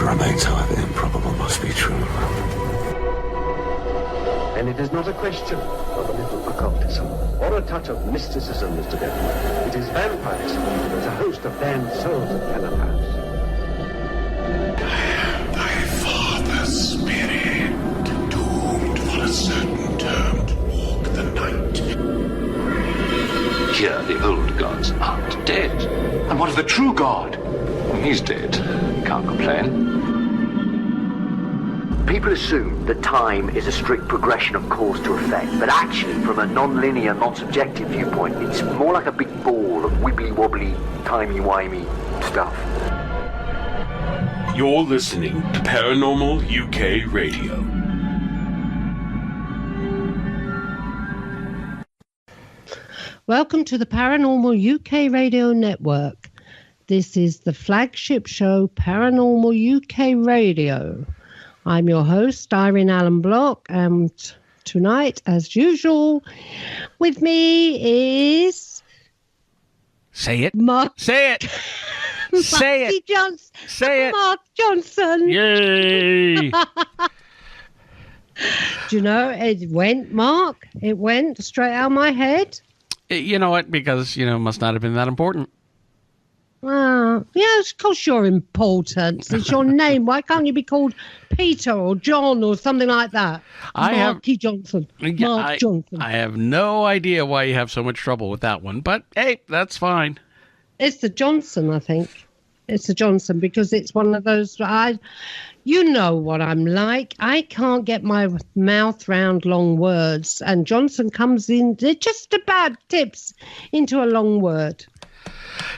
Whatever remains, however improbable, must be true. And it is not a question of a little occultism or a touch of mysticism, Mr. Denton. It is vampirism. It's a host of damned souls that cannot pass. I am thy father's spirit, doomed for a certain term to walk the night. Here, the old gods aren't dead. And what of the true god? He's dead. Can't complain. People assume that time is a strict progression of cause to effect, but actually, from a non-linear, non-subjective viewpoint, it's more like a big ball of wibbly-wobbly, timey-wimey stuff. You're listening to Paranormal UK Radio. Welcome to the Paranormal UK Radio Network. This is the flagship show, Paranormal UK Radio. I'm your host, Irene Allen Block, and tonight, as usual, with me is... Say it. Mark. Say it. Say it. Johnson. Say it. Mark Johnson. Yay. Do you know, it went, Mark? It went straight out of my head. You know what? Because, must not have been that important. Yeah, it's because you're important. It's your name. Why can't you be called Peter or John or something like that? Marky Johnson. Mark Johnson. I have no idea why you have so much trouble with that one, but hey, that's fine. It's the Johnson, I think. It's the Johnson because it's one of those. You know what I'm like. I can't get my mouth round long words, and Johnson comes in just about tips into a long word.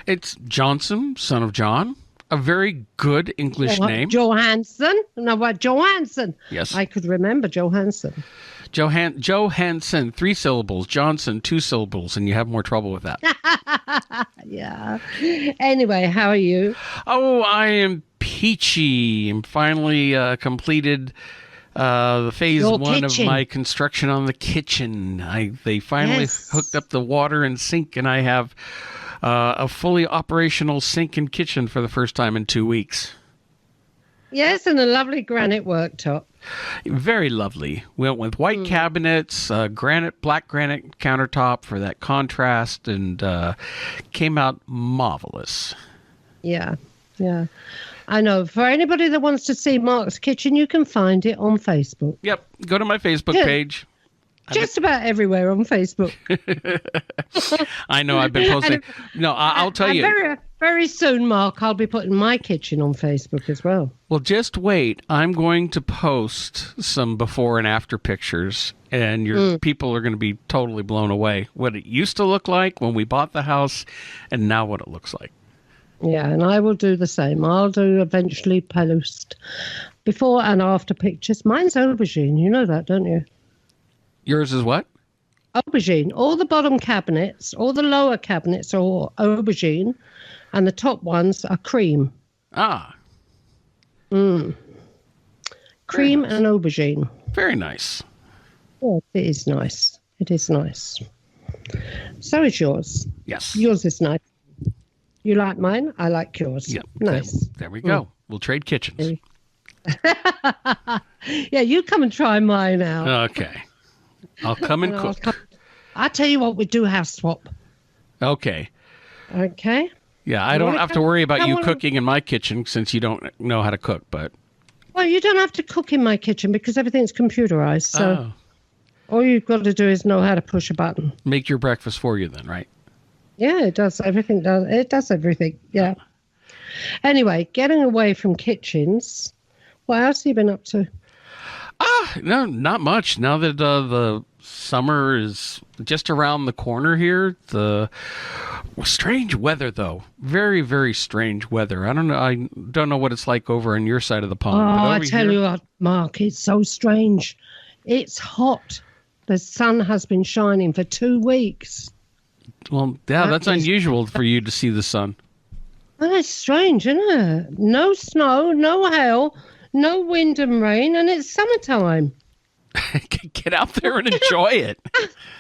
It's Johnson, son of John. A very good English name. Johansson? No, what? Johansson. Yes. I could remember Johansson. Johansson, 3 syllables. Johnson, 2 syllables, and you have more trouble with that. Yeah. Anyway, how are you? Oh, I am peachy. I'm finally completed the phase 1 of my construction on the kitchen. They finally hooked up the water and sink, and I have a fully operational sink and kitchen for the first time in 2 weeks. Yes, and a lovely granite worktop. Very lovely. We went with white cabinets, black granite countertop for that contrast, and came out marvelous. Yeah. I know. For anybody that wants to see Mark's kitchen, you can find it on Facebook. Yep. Go to my Facebook page. Just about everywhere on Facebook. I know. I've been posting. No, I'll tell you. Very, very soon, Mark, I'll be putting my kitchen on Facebook as well. Well, just wait. I'm going to post some before and after pictures, and your people are going to be totally blown away. What it used to look like when we bought the house, and now what it looks like. Yeah, and I will do the same. I'll do eventually post before and after pictures. Mine's aubergine. You know that, don't you? Yours is what? Aubergine. All the bottom cabinets, all the lower cabinets are aubergine, and the top ones are cream. Ah. Cream and aubergine. Very nice. Yeah, it is nice. It is nice. So is yours. Yes. Yours is nice. You like mine? I like yours. Yep. Nice. There we go. We'll trade kitchens. Yeah, you come and try mine out. Okay. I'll come and cook. I'll tell you what, we do house swap. Okay. Okay. Yeah, I don't have to worry about you cooking in my kitchen since you don't know how to cook, but... Well, you don't have to cook in my kitchen because everything's computerized, so all you've got to do is know how to push a button. Make your breakfast for you then, right? Yeah, it does everything. It does everything, yeah. Anyway, getting away from kitchens, what else have you been up to? No, not much. Now that the summer is just around the corner here, the strange weather, though. Very, very strange weather. I don't know what it's like over on your side of the pond. Oh, I tell you what, Mark, it's so strange. It's hot. The sun has been shining for 2 weeks. Well, yeah, that's unusual for you to see the sun. Well, it's strange, isn't it? No snow, no hail, no wind and rain, and it's summertime. Get out there and enjoy it.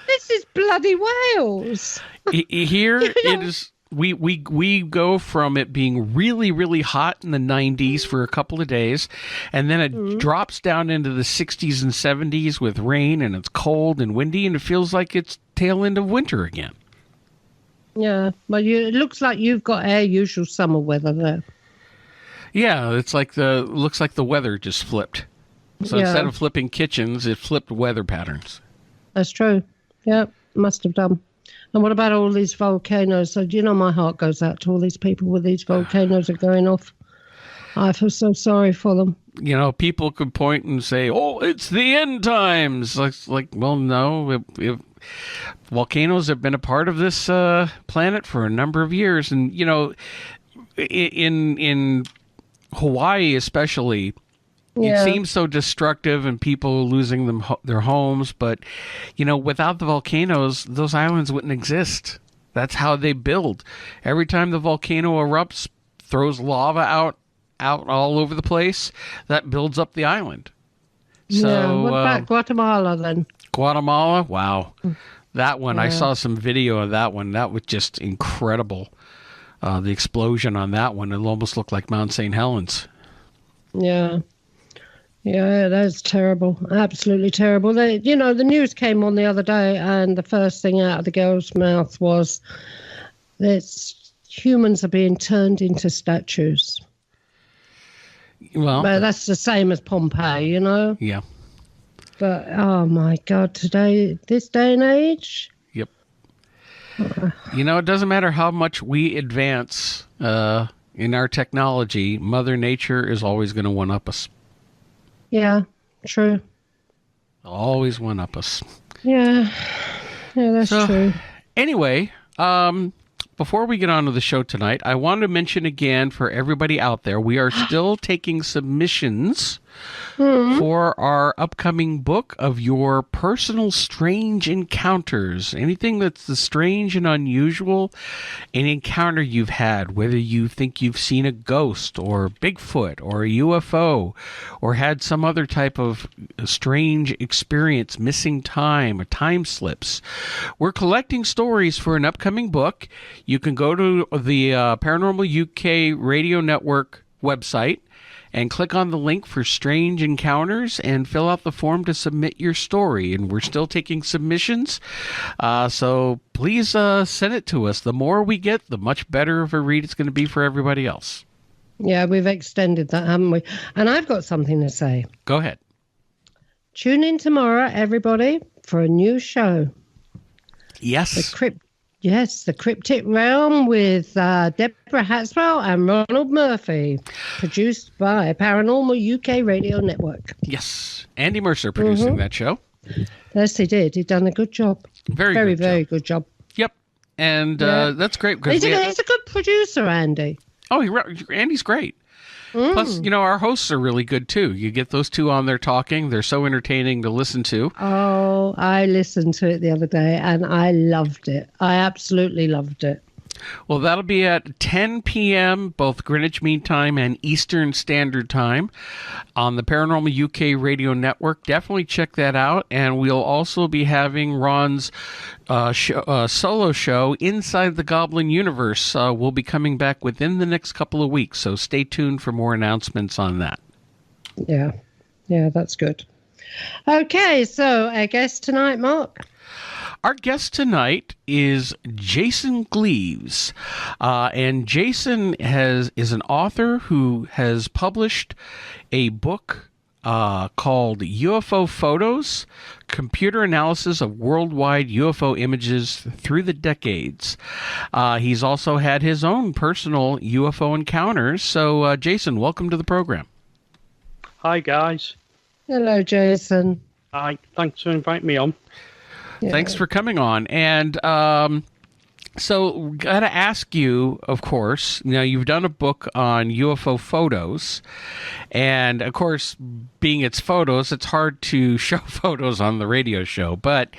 This is bloody Wales. Here, it is we go from it being really, really hot in the 90s for a couple of days, and then it drops down into the 60s and 70s with rain, and it's cold and windy, and it feels like it's tail end of winter again. Yeah, well, it looks like you've got our usual summer weather there. Yeah, looks like the weather just flipped. So instead of flipping kitchens, it flipped weather patterns. That's true. Yeah, must have done. And what about all these volcanoes? So, do you know, my heart goes out to all these people where these volcanoes are going off. I feel so sorry for them. You know, people could point and say, "Oh, it's the end times." Like, well, no. Volcanoes have been a part of this planet for a number of years, and you know, in Hawaii especially. Yeah. It seems so destructive and people losing their homes. But, you know, without the volcanoes, those islands wouldn't exist. That's how they build. Every time the volcano erupts, throws lava out all over the place, that builds up the island. So, what about Guatemala then? Guatemala? Wow. That one, I saw some video of that one. That was just incredible. The explosion on that one, it almost looked like Mount St. Helens. Yeah. Yeah, that's terrible. Absolutely terrible. The news came on the other day, and the first thing out of the girl's mouth was that humans are being turned into statues. Well, but that's the same as Pompeii, you know? Yeah. But, oh, my God, this day and age? Yep. You know, it doesn't matter how much we advance in our technology, Mother Nature is always going to one-up us. Yeah, true. Always one up us. Yeah, that's true. Anyway, before we get on to the show tonight, I want to mention again for everybody out there, we are still taking submissions for our upcoming book of your personal strange encounters. Anything that's the strange and unusual, an encounter you've had, whether you think you've seen a ghost or Bigfoot or a UFO or had some other type of strange experience, missing time or time slips. We're collecting stories for an upcoming book. You can go to the Paranormal UK Radio Network website and click on the link for Strange Encounters and fill out the form to submit your story. And we're still taking submissions, so please send it to us. The more we get, the much better of a read it's going to be for everybody else. Yeah, we've extended that, haven't we? And I've got something to say. Go ahead. Tune in tomorrow, everybody, for a new show. Yes. The Cryptic Realm with Deborah Hatswell and Ronald Murphy, produced by Paranormal UK Radio Network. Yes, Andy Mercer producing that show. Yes, he did. He'd done a good job. Very good job. Yep, and that's great. He's a good producer, Andy. Oh, Andy's great. Plus, you know, our hosts are really good, too. You get those two on there talking. They're so entertaining to listen to. Oh, I listened to it the other day, and I loved it. I absolutely loved it. Well, that'll be at 10 p.m., both Greenwich Mean Time and Eastern Standard Time on the Paranormal UK Radio Network. Definitely check that out. And we'll also be having Ron's solo show, Inside the Goblin Universe. Will be coming back within the next couple of weeks. So stay tuned for more announcements on that. Yeah, that's good. Okay, so our guest tonight, Mark? Our guest tonight is Jason Gleaves, and Jason is an author who has published a book called UFO Photos, Computer Analysis of Worldwide UFO Images Through the Decades. He's also had his own personal UFO encounters. So, Jason, welcome to the program. Hi, guys. Hello, Jason. Hi, thanks for inviting me on. Yeah. Thanks for coming on. And so got to ask you, of course, now you've done a book on UFO photos. And, of course, being it's photos, it's hard to show photos on the radio show. But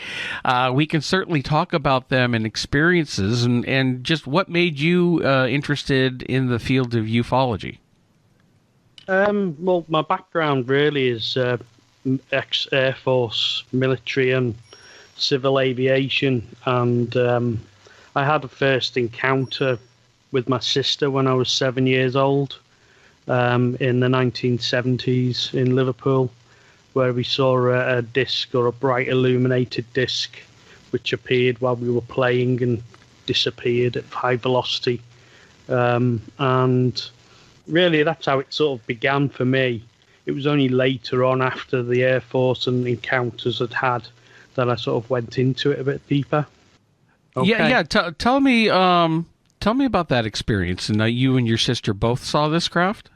we can certainly talk about them and experiences and just what made you interested in the field of ufology. Well, my background really is ex-Air Force, military and civil aviation, and I had a first encounter with my sister when I was 7 years old, in the 1970s in Liverpool, where we saw a disc, or a bright illuminated disc, which appeared while we were playing and disappeared at high velocity. And really, that's how it sort of began for me. It was only later on, after the Air Force and encounters I'd had, that I sort of went into it a bit deeper. Okay. Yeah. Tell me about that experience. And you and your sister both saw this craft?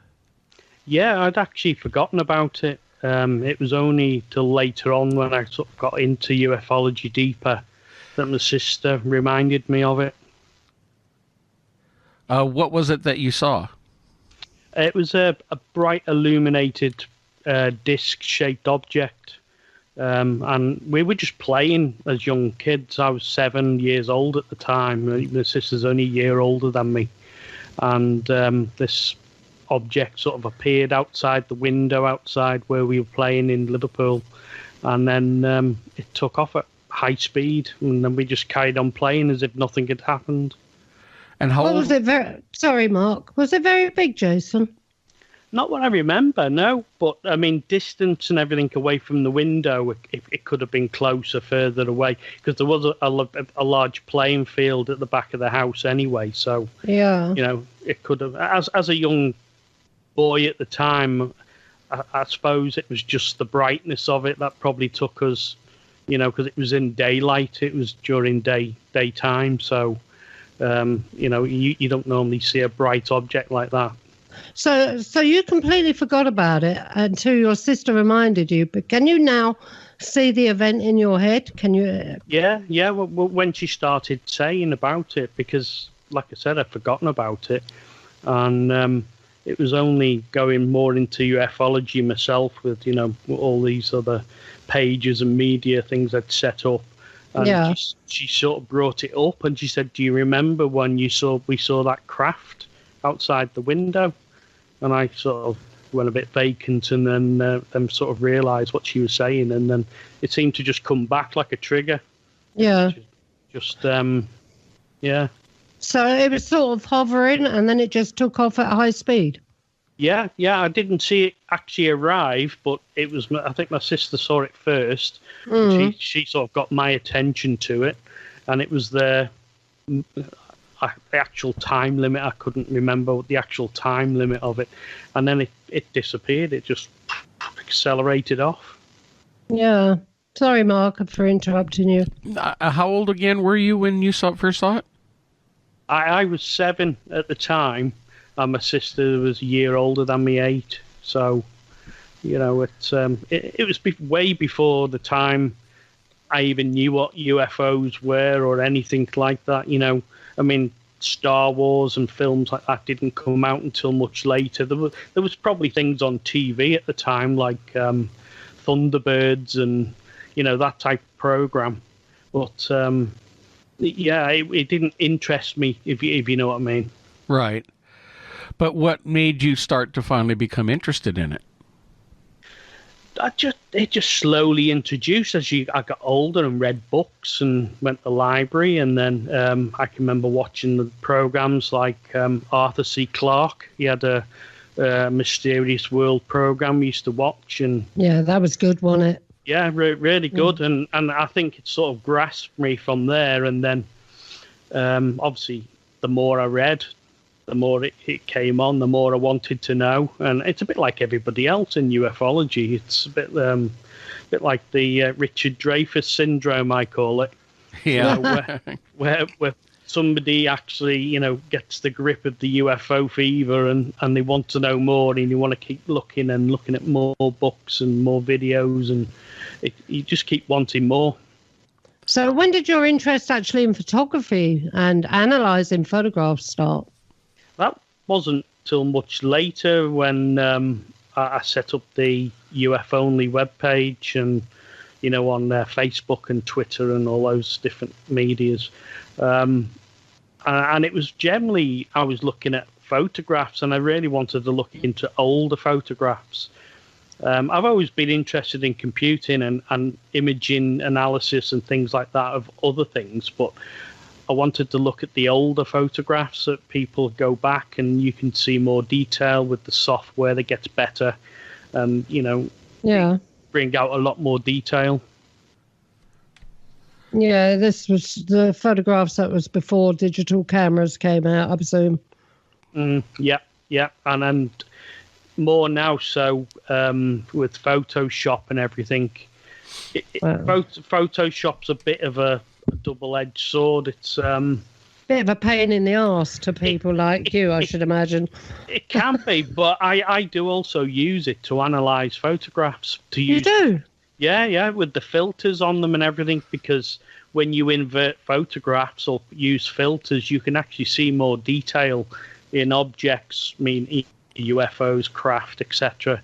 Yeah, I'd actually forgotten about it. It was only till later on, when I sort of got into ufology deeper, that my sister reminded me of it. What was it that you saw? It was a bright illuminated disc-shaped object. And we were just playing as young kids. I was 7 years old at the time. My sister's only a year older than me. And this object sort of appeared outside the window outside where we were playing in Liverpool. And then it took off at high speed. And then we just carried on playing as if nothing had happened. And how old was it? Sorry, Mark. Was it very big, Jason? Not what I remember, no. But, I mean, distance and everything away from the window, it could have been closer, further away, because there was a large playing field at the back of the house anyway. So, yeah, you know, it could have... As a young boy at the time, I suppose it was just the brightness of it that probably took us, you know, because it was in daylight. It was during daytime, so... you know, you don't normally see a bright object like that. So you completely forgot about it until your sister reminded you. But can you now see the event in your head? Can you? Yeah. Well, when she started saying about it, because, like I said, I'd forgotten about it, and it was only going more into ufology myself with, you know, all these other pages and media things I'd set up. And yeah. She sort of brought it up, and she said, "Do you remember when we saw that craft outside the window?" And I sort of went a bit vacant, and then sort of realised what she was saying, and then it seemed to just come back like a trigger. Yeah. Just yeah. So it was sort of hovering, and then it just took off at high speed. Yeah. I didn't see it actually arrive, but it was. I think my sister saw it first. Mm. She sort of got my attention to it, and it was there. The actual time limit, I couldn't remember the actual time limit of it, and then it disappeared. It just accelerated off. Yeah. Sorry, Mark, for interrupting you. How old again were you when you first saw it? I was 7 at the time, and my sister was a year older than me, 8. So, you know, it was way before the time I even knew what UFOs were or anything like that. You know, I mean, Star Wars and films like that didn't come out until much later. There was probably things on TV at the time, like Thunderbirds and, you know, that type of program. But yeah, it didn't interest me, if you know what I mean. Right. But what made you start to finally become interested in it? It just slowly introduced as I got older and read books and went to the library, and then I can remember watching the programs like Arthur C. Clarke. He had a Mysterious World program we used to watch, and yeah, that was good, wasn't it? Yeah, really good, and I think it sort of grasped me from there, and then obviously the more I read, the more it came on, the more I wanted to know. And it's a bit like everybody else in ufology. It's a bit like the Richard Dreyfuss syndrome, I call it. Yeah. You know, where somebody actually, you know, gets the grip of the UFO fever, and they want to know more, and you want to keep looking at more books and more videos, and you just keep wanting more. So when did your interest actually in photography and analysing photographs start? That wasn't till much later, when I set up the UFO Only webpage, and, you know, on Facebook and Twitter and all those different medias. And it was generally, I was looking at photographs, and I really wanted to look into older photographs. I've always been interested in computing and imaging analysis and things like that of other things, but I wanted to look at the older photographs that people go back and you can see more detail with the software that gets better, and bring out a lot more detail. Yeah, this was the photographs that was before digital cameras came out, I presume. Yeah, and more now. So with Photoshop and everything, Photoshop's a bit of a double-edged sword. It's bit of a pain in the arse to people like you, I should imagine. It can be, but I do also use it to analyze photographs. You do? Yeah, with the filters on them and everything, because when you invert photographs or use filters, you can actually see more detail in objects, UFOs, craft, etc.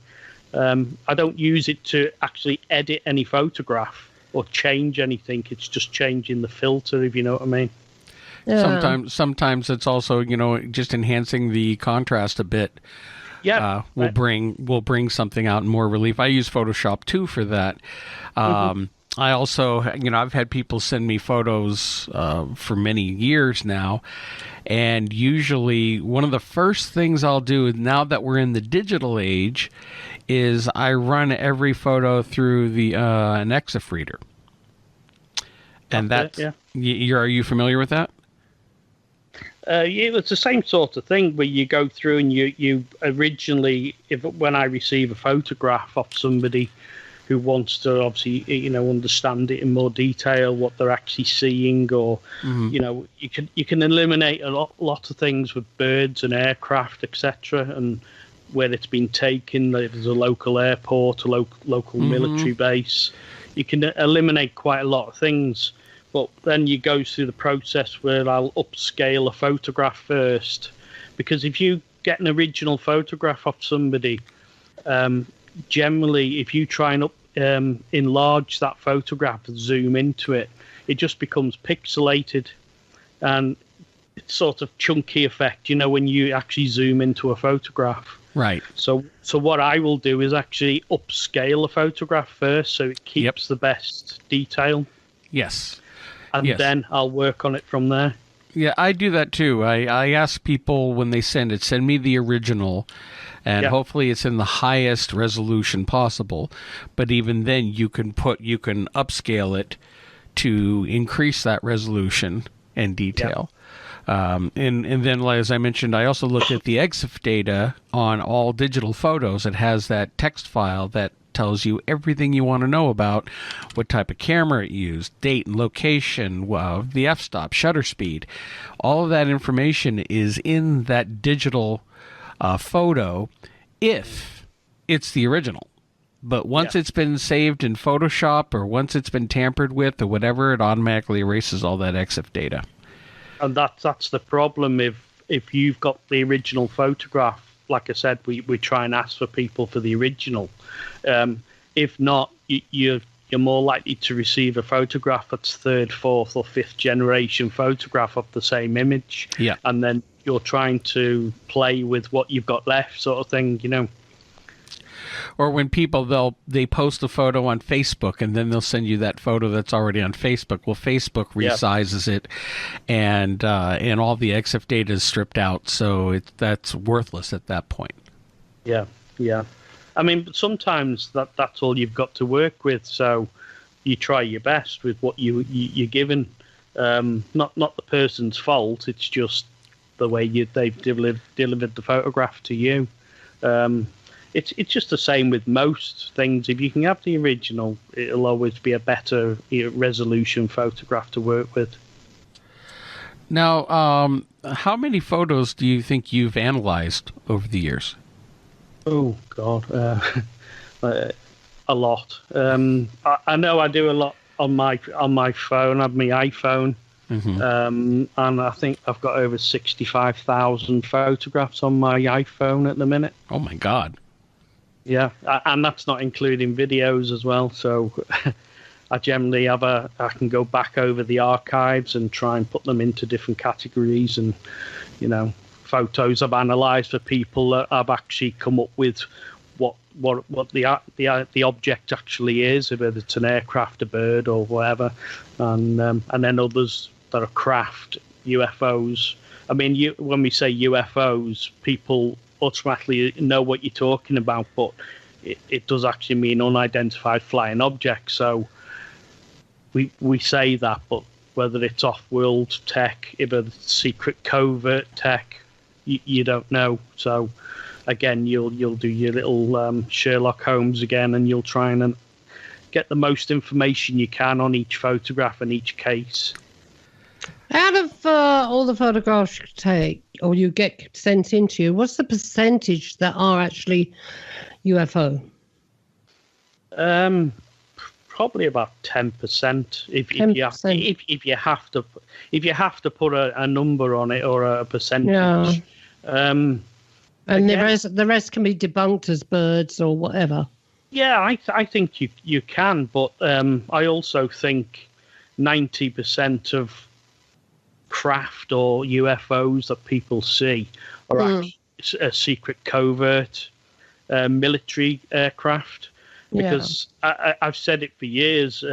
I don't use it to actually edit any photograph or change anything. It's just changing the filter, if you know what I mean. Yeah. Sometimes it's also, just enhancing the contrast a bit. Yeah, will bring something out in more relief. I use Photoshop too for that. I also, I've had people send me photos for many years now, and usually one of the first things I'll do now that we're in the digital age is I run every photo through an EXIF reader, and are you familiar with that? It's the same sort of thing where you go through and you originally, when I receive a photograph of somebody who wants to obviously understand it in more detail, what they're actually seeing, or you can eliminate a lot of things with birds and aircraft, etc., and where it's been taken. If there's a local airport, a local military base, you can eliminate quite a lot of things. But then you go through the process where I'll upscale a photograph first, because if you get an original photograph of somebody, generally if you try and enlarge that photograph and zoom into it, it just becomes pixelated, and it's sort of chunky effect, when you actually zoom into a photograph. Right. So what I will do is actually upscale a photograph first, so it keeps the best detail. Yes. And then I'll work on it from there. Yeah, I do that too. I ask people when they send me the original, and hopefully it's in the highest resolution possible. But even then, you can upscale it to increase that resolution and detail. And then, as I mentioned, I also looked at the EXIF data on all digital photos. It has that text file that tells you everything you want to know about what type of camera it used, date and location, the f-stop, shutter speed. All of that information is in that digital photo if it's the original. But once it's been saved in Photoshop, or once it's been tampered with or whatever, it automatically erases all that EXIF data. And that's the problem. If you've got the original photograph, like I said, we try and ask for people for the original. If not, you're more likely to receive a photograph that's third, fourth, or fifth generation photograph of the same image. Yeah. And then you're trying to play with what you've got left, sort of thing, Or when people they post a photo on Facebook, and then they'll send you that photo that's already on Facebook. Well, Facebook resizes it, and all the EXIF data is stripped out, so that's worthless at that point. Yeah. I mean, sometimes that's all you've got to work with. So you try your best with what you're given. Not the person's fault. It's just the way they've delivered the photograph to you. It's just the same with most things. If you can have the original, it'll always be a better resolution photograph to work with. Now, how many photos do you think you've analyzed over the years? Oh, God. A lot. I know I do a lot on my phone. I have my iPhone. And I think I've got over 65,000 photographs on my iPhone at the minute. Oh, my God. Yeah, and that's not including videos as well. So I generally I can go back over the archives and try and put them into different categories, and photos I've analysed for people that I've actually come up with what the object actually is, whether it's an aircraft, a bird, or whatever, and then others that are craft UFOs. I mean, when we say UFOs, people automatically know what you're talking about, but it does actually mean unidentified flying objects. So we say that, but whether it's off-world tech, if it's secret covert tech, you don't know. So again, you'll do your little Sherlock Holmes again, and you'll try and get the most information you can on each photograph and each case. Out of all the photographs you take or you get sent into you, what's the percentage that are actually UFO? Probably about 10%. If you have to put a number on it or a percentage. Yeah. And again, the rest can be debunked as birds or whatever. Yeah, I think you can, but I also think 90% of craft or UFOs that people see are actually a secret covert military aircraft. Because I've said it for years,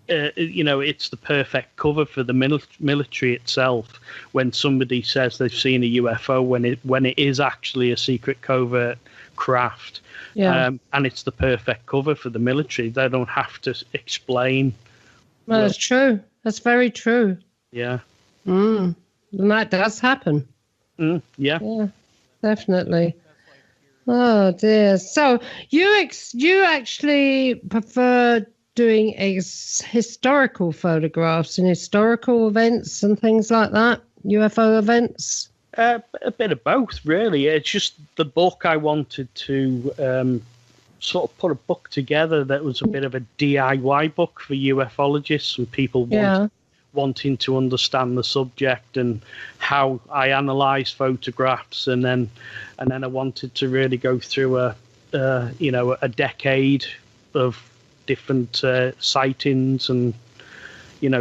it's the perfect cover for the military itself when somebody says they've seen a UFO when it is actually a secret covert craft. Yeah. And it's the perfect cover for the military. They don't have to explain. Well, that's true. That's very true. Yeah. And that does happen. Yeah. Yeah, definitely. Oh dear. So you actually prefer doing historical photographs and historical events and things like that? UFO events? A bit of both, really. It's just the book I wanted to sort of put a book together that was a bit of a DIY book for ufologists and people wanting to understand the subject and how I analyze photographs, and then I wanted to really go through a decade of different sightings, and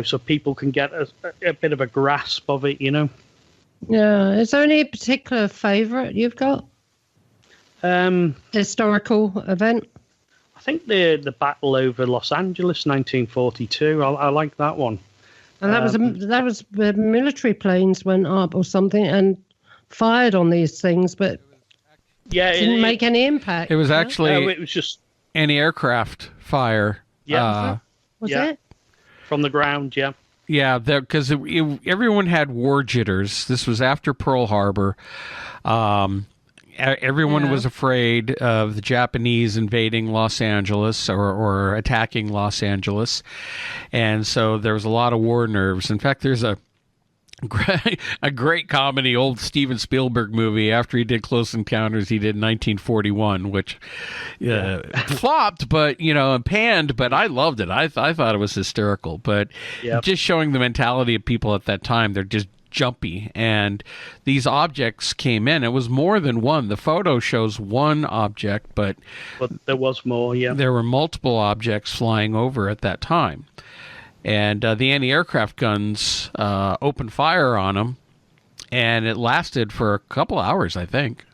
so people can get a bit of a grasp of it. Yeah. Is there any particular favorite you've got? Historical event? I think the battle over Los Angeles, 1942. I like that one. And that was the military planes went up or something and fired on these things, but didn't make any impact. It was actually it was just anti-aircraft fire. Yeah, was it from the ground? Yeah, yeah. Because everyone had war jitters. This was after Pearl Harbor. Everyone was afraid of the Japanese invading Los Angeles or attacking Los Angeles. And so there was a lot of war nerves. In fact, there's a great comedy, old Steven Spielberg movie after he did Close Encounters, he did 1941, which flopped, but, and panned, but I loved it. I thought it was hysterical. But just showing the mentality of people at that time, they're just jumpy, and these objects came in. It was more than one. The photo shows one object, but there was more. There were multiple objects flying over at that time, and the anti-aircraft guns opened fire on them, and it lasted for a couple hours, I think.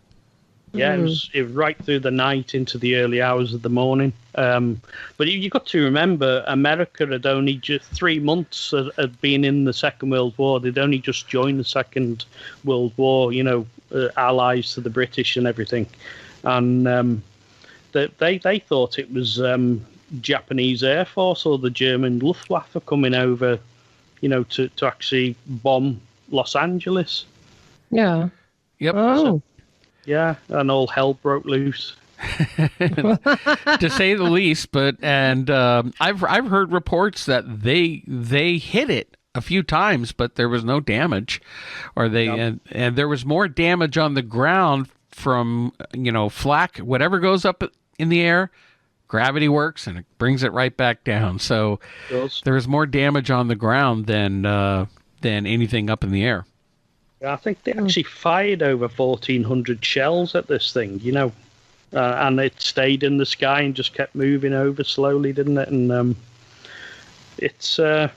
Yeah, it was right through the night into the early hours of the morning. But you've got to remember, America had only just 3 months had been in the Second World War. They'd only just joined the Second World War, allies to the British and everything. And they thought it was Japanese Air Force or the German Luftwaffe coming over, to actually bomb Los Angeles. Yeah. Yep. Oh. Yeah, and all hell broke loose. To say the least. But I've heard reports that they hit it a few times, but there was no damage, or and there was more damage on the ground from flak, whatever goes up in the air. Gravity works and it brings it right back down. So there was more damage on the ground than anything up in the air. I think they actually fired over 1,400 shells at this thing, and it stayed in the sky and just kept moving over slowly, didn't it? And it's, I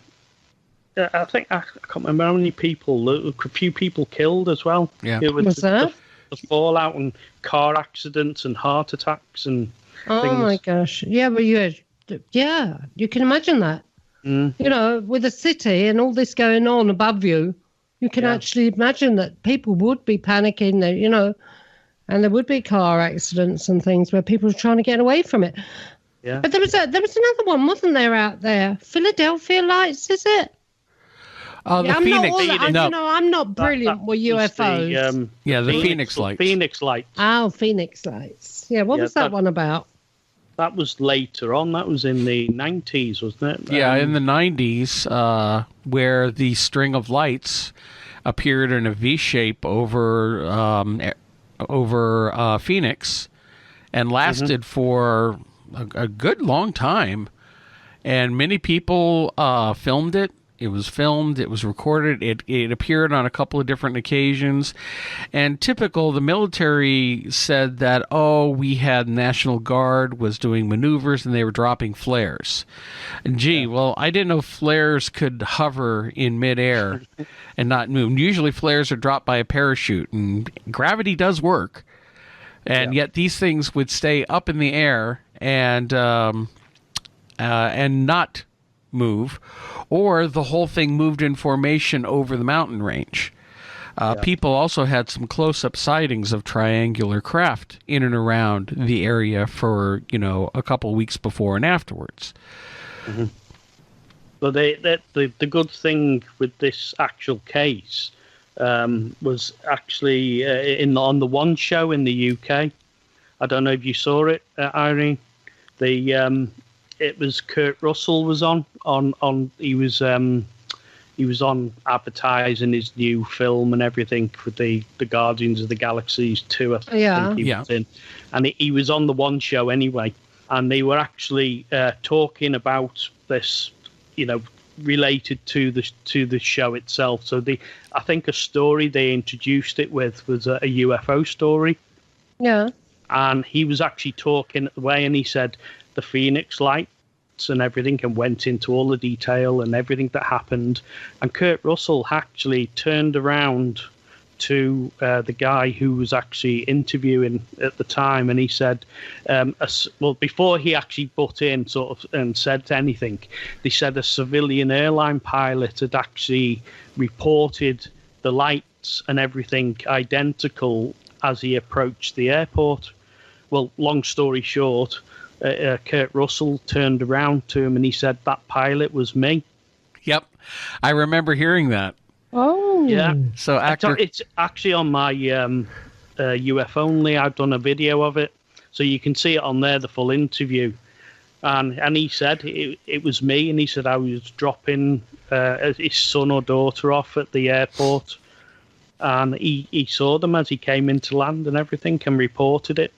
think, I can't remember how many people, a few people killed as well. Yeah. It was that? The fallout and car accidents and heart attacks and things. Oh my gosh. Yeah, but you can imagine that. You know, with a city and all this going on above you, you can actually imagine that people would be panicking, you know, and there would be car accidents and things where people are trying to get away from it. Yeah. But there was another one, wasn't there, out there? Philadelphia Lights, is it? The Phoenix. I'm not brilliant with UFOs. The Phoenix Lights. Phoenix Lights. Oh, Phoenix Lights. Yeah, what was that one about? That was later on. That was in the 90s, wasn't it? Yeah, in the 90s, where the string of lights appeared in a V shape over Phoenix and lasted for a good long time. And many people filmed it. It was filmed, it was recorded, it appeared on a couple of different occasions. And typical, the military said that, we had National Guard was doing maneuvers and they were dropping flares. And well, I didn't know flares could hover in midair and not move. Usually flares are dropped by a parachute, and gravity does work. And yet these things would stay up in the air and not move, or the whole thing moved in formation over the mountain range. People also had some close-up sightings of triangular craft in and around the area for, a couple weeks before and afterwards. But the good thing with this actual case was actually on the One Show in the UK. I don't know if you saw it, Irene. It was Kurt Russell was on he was on advertising his new film and everything for the Guardians of the Galaxy's tour. Yeah. Was in. And he was on the One Show anyway, and they were actually talking about this, related to the show itself. So I think a story they introduced it with was a UFO story. Yeah. And he was actually talking at the way, and he said the Phoenix Lights and everything, and went into all the detail and everything that happened. And Kurt Russell actually turned around to the guy who was actually interviewing at the time, and he said, before he actually butt in sort of and said anything, they said a civilian airline pilot had actually reported the lights and everything identical as he approached the airport. Well, long story short, Kurt Russell turned around to him and he said, that pilot was me. Yep. I remember hearing that. Oh. Yeah. So it's actually on my UFO Only. I've done a video of it. So you can see it on there, the full interview. And he said it was me. And he said I was dropping his son or daughter off at the airport. And he saw them as he came into land and everything and reported it.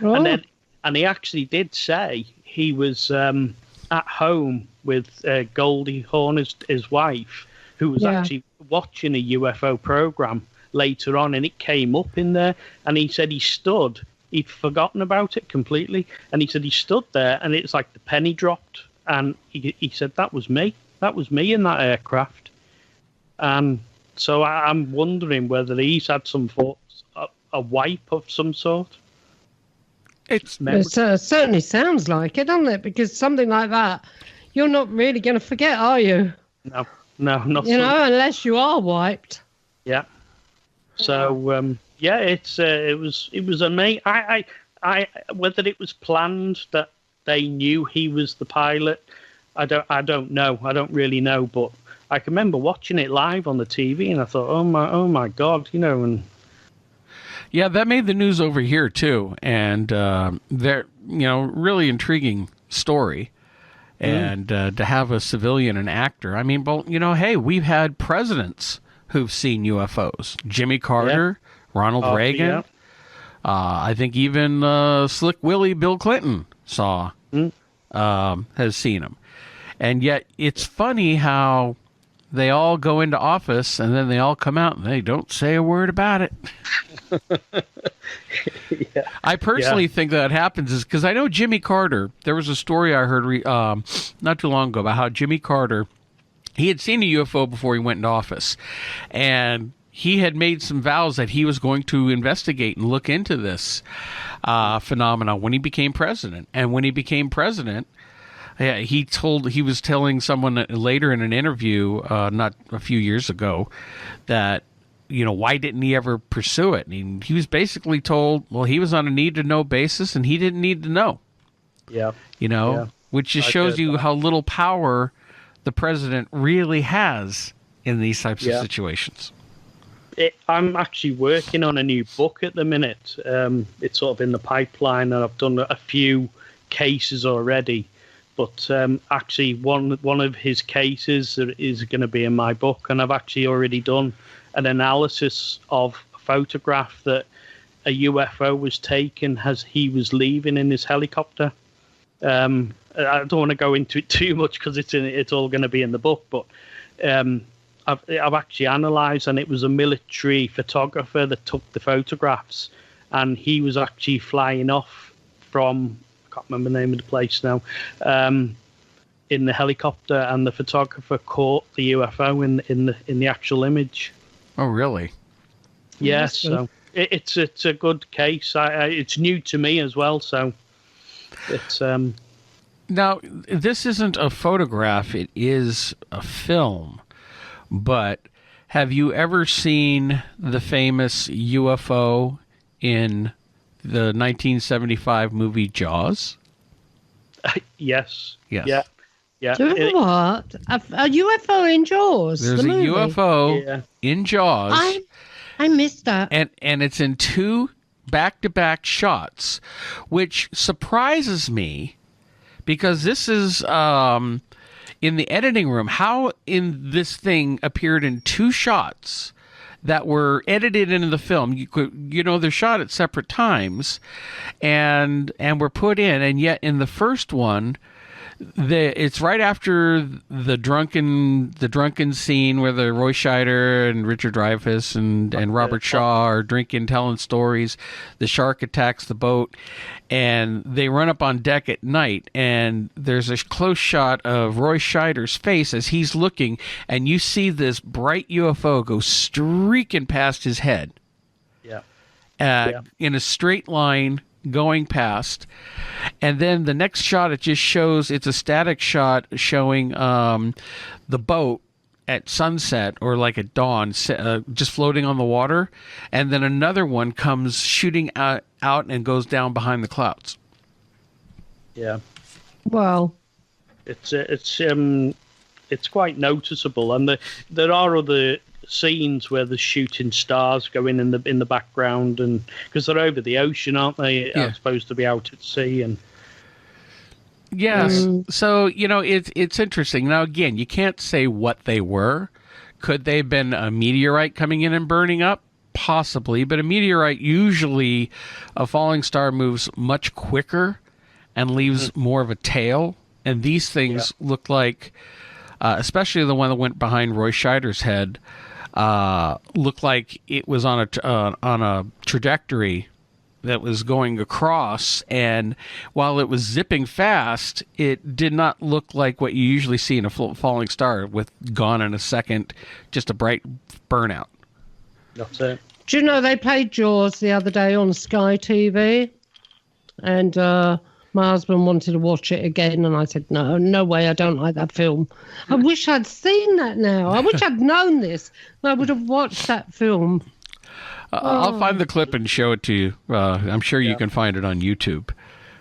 Oh. And he actually did say he was at home with Goldie Hawn, his wife, who was actually watching a UFO program later on, and it came up in there. And he said he'd forgotten about it completely. And he said he stood there, and it's like the penny dropped. And he said, that was me in that aircraft. And so I'm wondering whether he's had some thoughts, a wipe of some sort. It certainly sounds like it, doesn't it? Because something like that, you're not really going to forget, are you? No, not unless you are wiped. Yeah. So it was amazing. I whether it was planned that they knew he was the pilot, I don't know. I don't really know, but I can remember watching it live on the TV, and I thought, oh my God, and. Yeah, that made the news over here too, and they're really intriguing story, and to have a civilian, an actor. I mean, well, hey, we've had presidents who've seen UFOs. Jimmy Carter, Ronald Reagan. Yeah. I think even Slick Willie Bill Clinton has seen them, and yet it's funny how they all go into office and then they all come out and they don't say a word about it. Yeah. I personally think that happens is because I know Jimmy Carter. There was a story I heard not too long ago about how Jimmy Carter, he had seen a UFO before he went into office, and he had made some vows that he was going to investigate and look into this phenomena when he became president. And when he became president, Yeah, he was telling someone later in an interview, not a few years ago, that, why didn't he ever pursue it? And he was basically told, well, he was on a need-to-know basis, and he didn't need to know. Yeah. Which just shows you how little power the president really has in these types of situations. I'm actually working on a new book at the minute. It's sort of in the pipeline, and I've done a few cases already. But actually, one of his cases is going to be in my book, and I've actually already done an analysis of a photograph that a UFO was taken as he was leaving in his helicopter. I don't want to go into it too much because it's all going to be in the book, but I've actually analysed, and it was a military photographer that took the photographs, and he was actually flying off from, I can't remember the name of the place now, in the helicopter, and the photographer caught the UFO in the actual image. Oh, really? Yes. So it's a good case. It's new to me as well, so it's. Now, this isn't a photograph; it is a film. But have you ever seen the famous UFO in the 1975 movie Jaws? Yes. Yes. Yeah. Yeah. What? A UFO in Jaws? There's a movie? UFO in Jaws. I missed that. And it's in 2 back-to-back shots, which surprises me because this is in the editing room. How in this thing appeared in 2 shots that were edited into the film. They're shot at separate times and were put in, and yet in the first one, it's right after the drunken scene where the Roy Scheider and Richard Dreyfuss and Robert Shaw are drinking, telling stories. The shark attacks the boat, and they run up on deck at night, and there's a close shot of Roy Scheider's face as he's looking, and you see this bright UFO go streaking past his head. In a straight line going past. And then the next shot, it just shows, it's a static shot showing the boat at sunset or like at dawn, just floating on the water. And then another one comes shooting out and goes down behind the clouds. Yeah. Well, it's quite noticeable, and there are other scenes where the shooting stars go in the background, and because they're over the ocean, aren't they? Yeah. Supposed to be out at sea, and yes. So it's interesting. Now again, you can't say what they were. Could they have been a meteorite coming in and burning up? Possibly, but a meteorite, usually a falling star moves much quicker and leaves more of a tail, and these things look like, especially the one that went behind Roy Scheider's head, looked like it was on a trajectory that was going across, and while it was zipping fast, it did not look like what you usually see in a falling star with gone in a second, just a bright burnout. That's it. Do you know they played Jaws the other day on Sky TV, and my husband wanted to watch it again, and I said, no way, I don't like that film. I wish I'd seen that now. I wish I'd known this. I would have watched that film. I'll find the clip and show it to you. I'm sure you can find it on YouTube.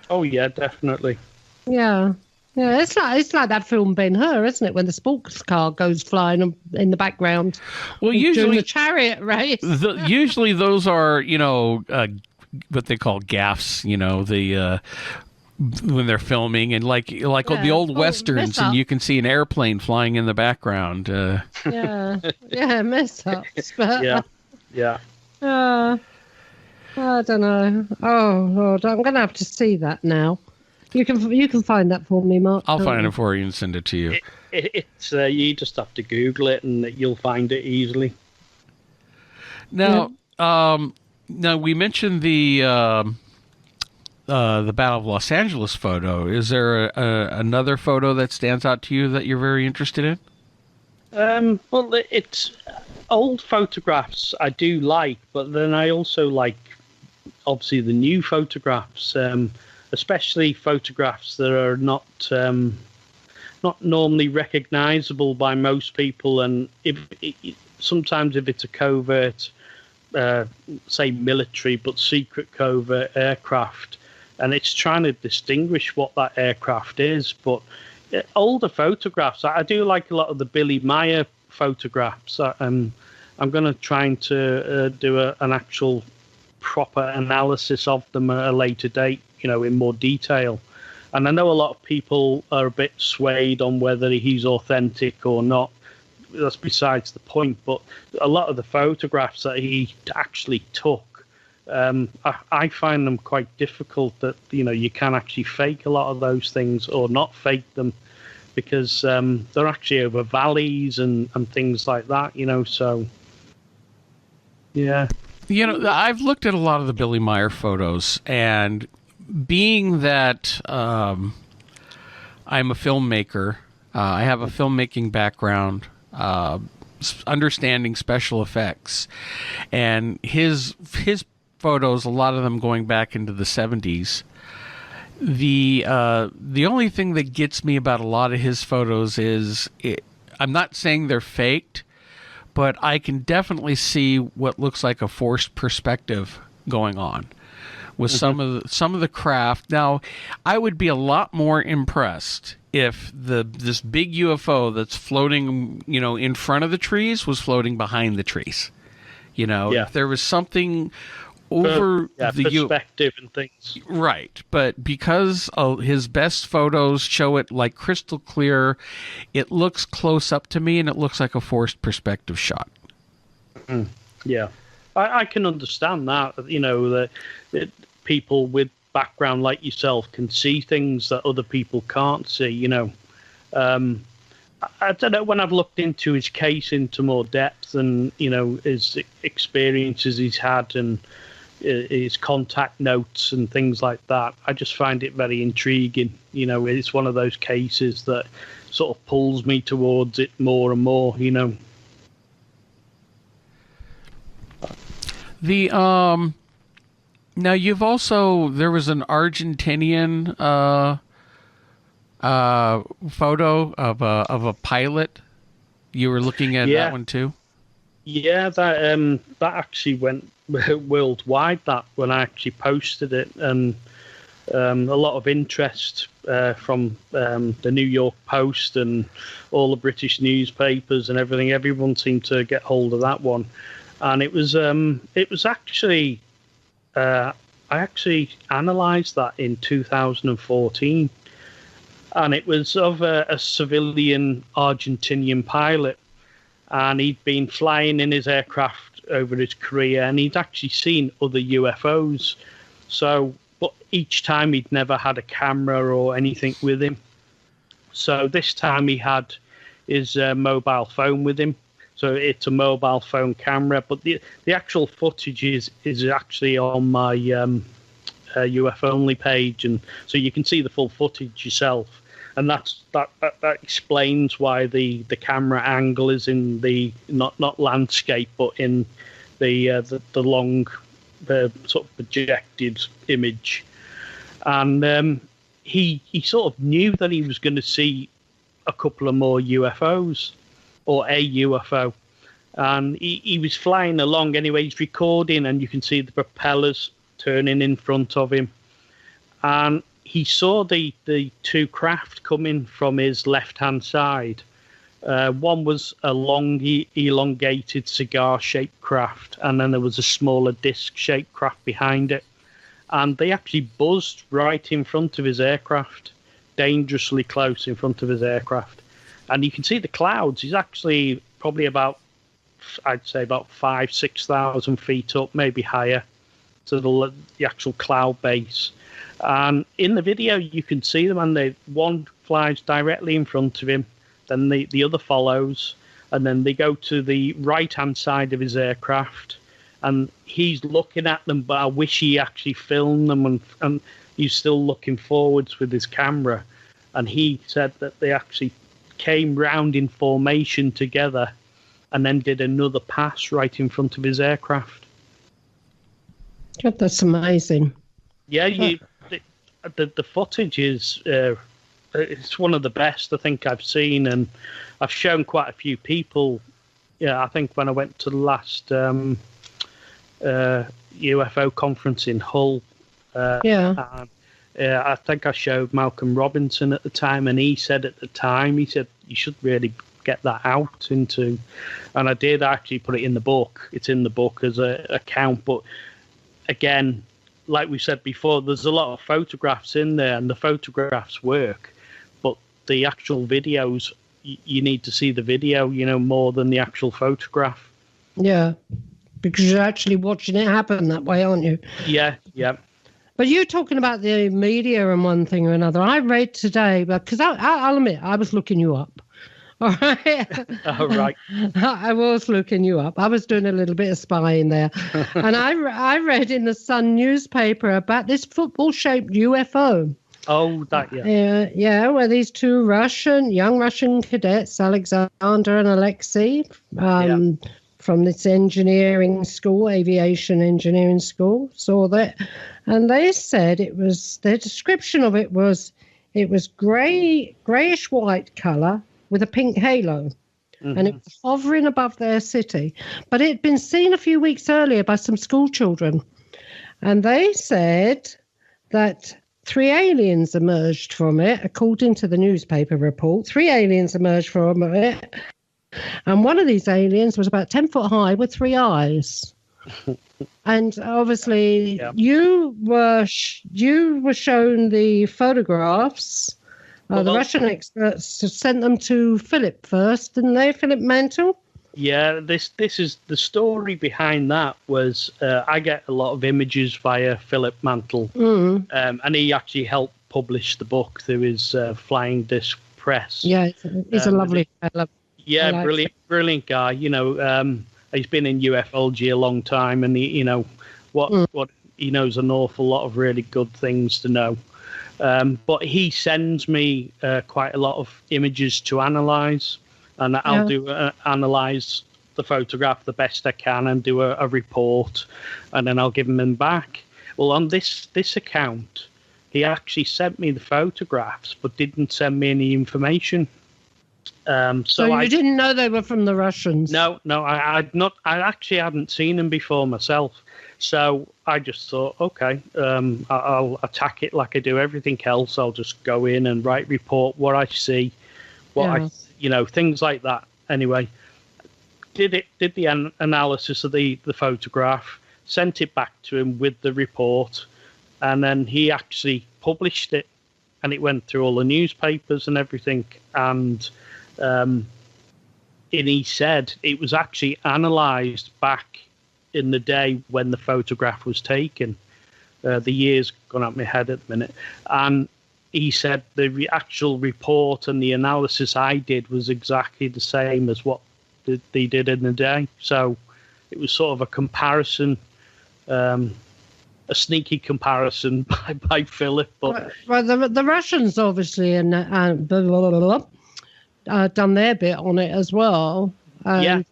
Oh, yeah, definitely. Yeah. Yeah, it's like that film Ben-Hur, isn't it? When the sports car goes flying in the background. Well, usually during the chariot race. Usually those are, what they call gaffes, when they're filming, and like the old westerns, and you can see an airplane flying in the background. Mess ups. But, yeah. I don't know. Oh Lord, I'm going to have to see that now. You can find that for me, Mark. I'll find it for you and send it to you. It's you just have to Google it, and you'll find it easily. Now, now we mentioned the Battle of Los Angeles photo. Is there another photo that stands out to you that you're very interested in? Well, it's old photographs I do like, but then I also like, obviously, the new photographs. especially photographs that are not normally recognizable by most people. And sometimes if it's a covert, say military, but secret covert aircraft, and it's trying to distinguish what that aircraft is. But older photographs, I do like a lot of the Billy Meyer photographs. I'm going to try to do an actual proper analysis of them at a later date, in more detail. And I know a lot of people are a bit swayed on whether he's authentic or not. That's besides the point. But a lot of the photographs that he actually took, I find them quite difficult. That you can actually fake a lot of those things or not fake them, because they're actually over valleys and things like that. So yeah. I've looked at a lot of the Billy Meyer photos, and being that I'm a filmmaker, I have a filmmaking background, understanding special effects, and his photos, a lot of them going back into the 70s. The only thing that gets me about a lot of his photos is I'm not saying they're faked, but I can definitely see what looks like a forced perspective going on with some of the craft. Now, I would be a lot more impressed if this big UFO that's floating, in front of the trees was floating behind the trees. If there was something over the perspective and things. Right, but because his best photos show it like crystal clear, it looks close up to me, and it looks like a forced perspective shot. Yeah, I can understand that. That people with background like yourself can see things that other people can't see. I don't know, when I've looked into his case into more depth, and his experiences he's had, and his contact notes and things like that, I just find it very intriguing. It's one of those cases that sort of pulls me towards it more and more. The now you've also, there was an Argentinian photo of a pilot. You were looking at that one too. Yeah, that actually went worldwide. That when I actually posted it, and a lot of interest from the New York Post and all the British newspapers and everything. Everyone seemed to get hold of that one, and it was actually I actually analysed that in 2014, and it was of a civilian Argentinian pilot. And he'd been flying in his aircraft over his career, and he'd actually seen other UFOs. But each time he'd never had a camera or anything with him. So this time he had his mobile phone with him. So it's a mobile phone camera, but the actual footage is actually on my UFO Only page, and so you can see the full footage yourself. And that explains why the camera angle is in the not landscape, but in the long sort of projected image. And he sort of knew that he was going to see a couple of more UFOs, or a UFO, and he was flying along anyway. He's recording, and you can see the propellers turning in front of him, and he saw the two craft coming from his left-hand side. One was a long, elongated cigar-shaped craft, and then there was a smaller disc-shaped craft behind it. And they actually buzzed right in front of his aircraft, dangerously close in front of his aircraft. And you can see the clouds. He's actually probably about, I'd say about 5,000-6,000 feet up, maybe higher, to the actual cloud base. And in the video, you can see them, and one flies directly in front of him, then the other follows, and then they go to the right-hand side of his aircraft, and he's looking at them, but I wish he actually filmed them, and he's still looking forwards with his camera. And he said that they actually came round in formation together and then did another pass right in front of his aircraft. God, that's amazing. Yeah, the footage is it's one of the best I think I've seen, and I've shown quite a few people. Yeah, I think when I went to the last UFO conference in Hull, I think I showed Malcolm Robinson at the time, and he said at the time, he said, you should really get that out into, and I did actually put it in the book. It's in the book as a account, but again, like we said before, there's a lot of photographs in there, and the photographs work, but the actual videos, you need to see the video, more than the actual photograph. Yeah, because you're actually watching it happen that way, aren't you? Yeah. But you're talking about the media and one thing or another. I read today, because I'll admit, I was looking you up. All right. Oh, right. I was looking you up. I was doing a little bit of spying there. And I read in the Sun newspaper about this football-shaped UFO. Oh, that, yeah. Yeah, where these two young Russian cadets, Alexander and Alexei, from this engineering school, aviation engineering school, saw that. And they said their description of it was grayish white colour with a pink halo. Mm-hmm. And it was hovering above their city. But it had been seen a few weeks earlier by some school children. And they said that 3 aliens emerged from it, according to the newspaper report. 3 aliens emerged from it. And one of these aliens was about 10 foot high with 3 eyes. And obviously, you were shown the photographs. The Russian experts sent them to Philip first, didn't they? Philip Mantle? Yeah, this is the story behind that was I get a lot of images via Philip Mantle, and he actually helped publish the book through his Flying Disc Press. Yeah, he's a lovely fellow. Yeah, brilliant guy. He's been in ufology a long time, and what he knows an awful lot of really good things to know. But he sends me quite a lot of images to analyze, and I'll analyze the photograph the best I can and do a report, and then I'll give him them back. Well, on this account, he actually sent me the photographs, but didn't send me any information. So you didn't know they were from the Russians? No, I actually hadn't seen them before myself. So I just thought, okay, I'll attack it like I do everything else. I'll just go in and report what I see, things like that. Anyway, did the analysis of the photograph, sent it back to him with the report, and then he actually published it, and it went through all the newspapers and everything, and he said it was actually analysed back in the day when the photograph was taken. The year's gone up my head at the minute. And he said the actual report and the analysis I did was exactly the same as what they did in the day. So it was sort of a comparison, a sneaky comparison by Philip. But well, the Russians obviously done their bit on it as well. And,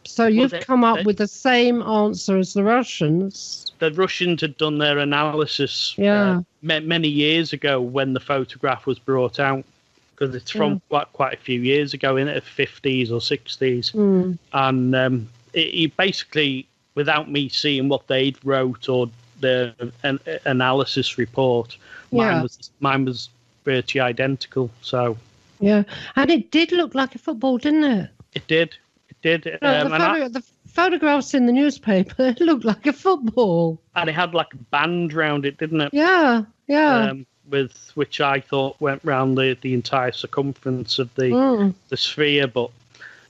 so you've come up with the same answer as the Russians. The Russians had done their analysis many years ago when the photograph was brought out, because it's from quite a few years ago, in the 50s or 60s. And it basically, without me seeing what they'd wrote or the analysis report, mine was virtually identical. So and it did look like a football, didn't it? It did. The photographs in the newspaper, it looked like a football. And it had like a band round it, didn't it? Yeah. With which I thought went round the entire circumference of the sphere. But,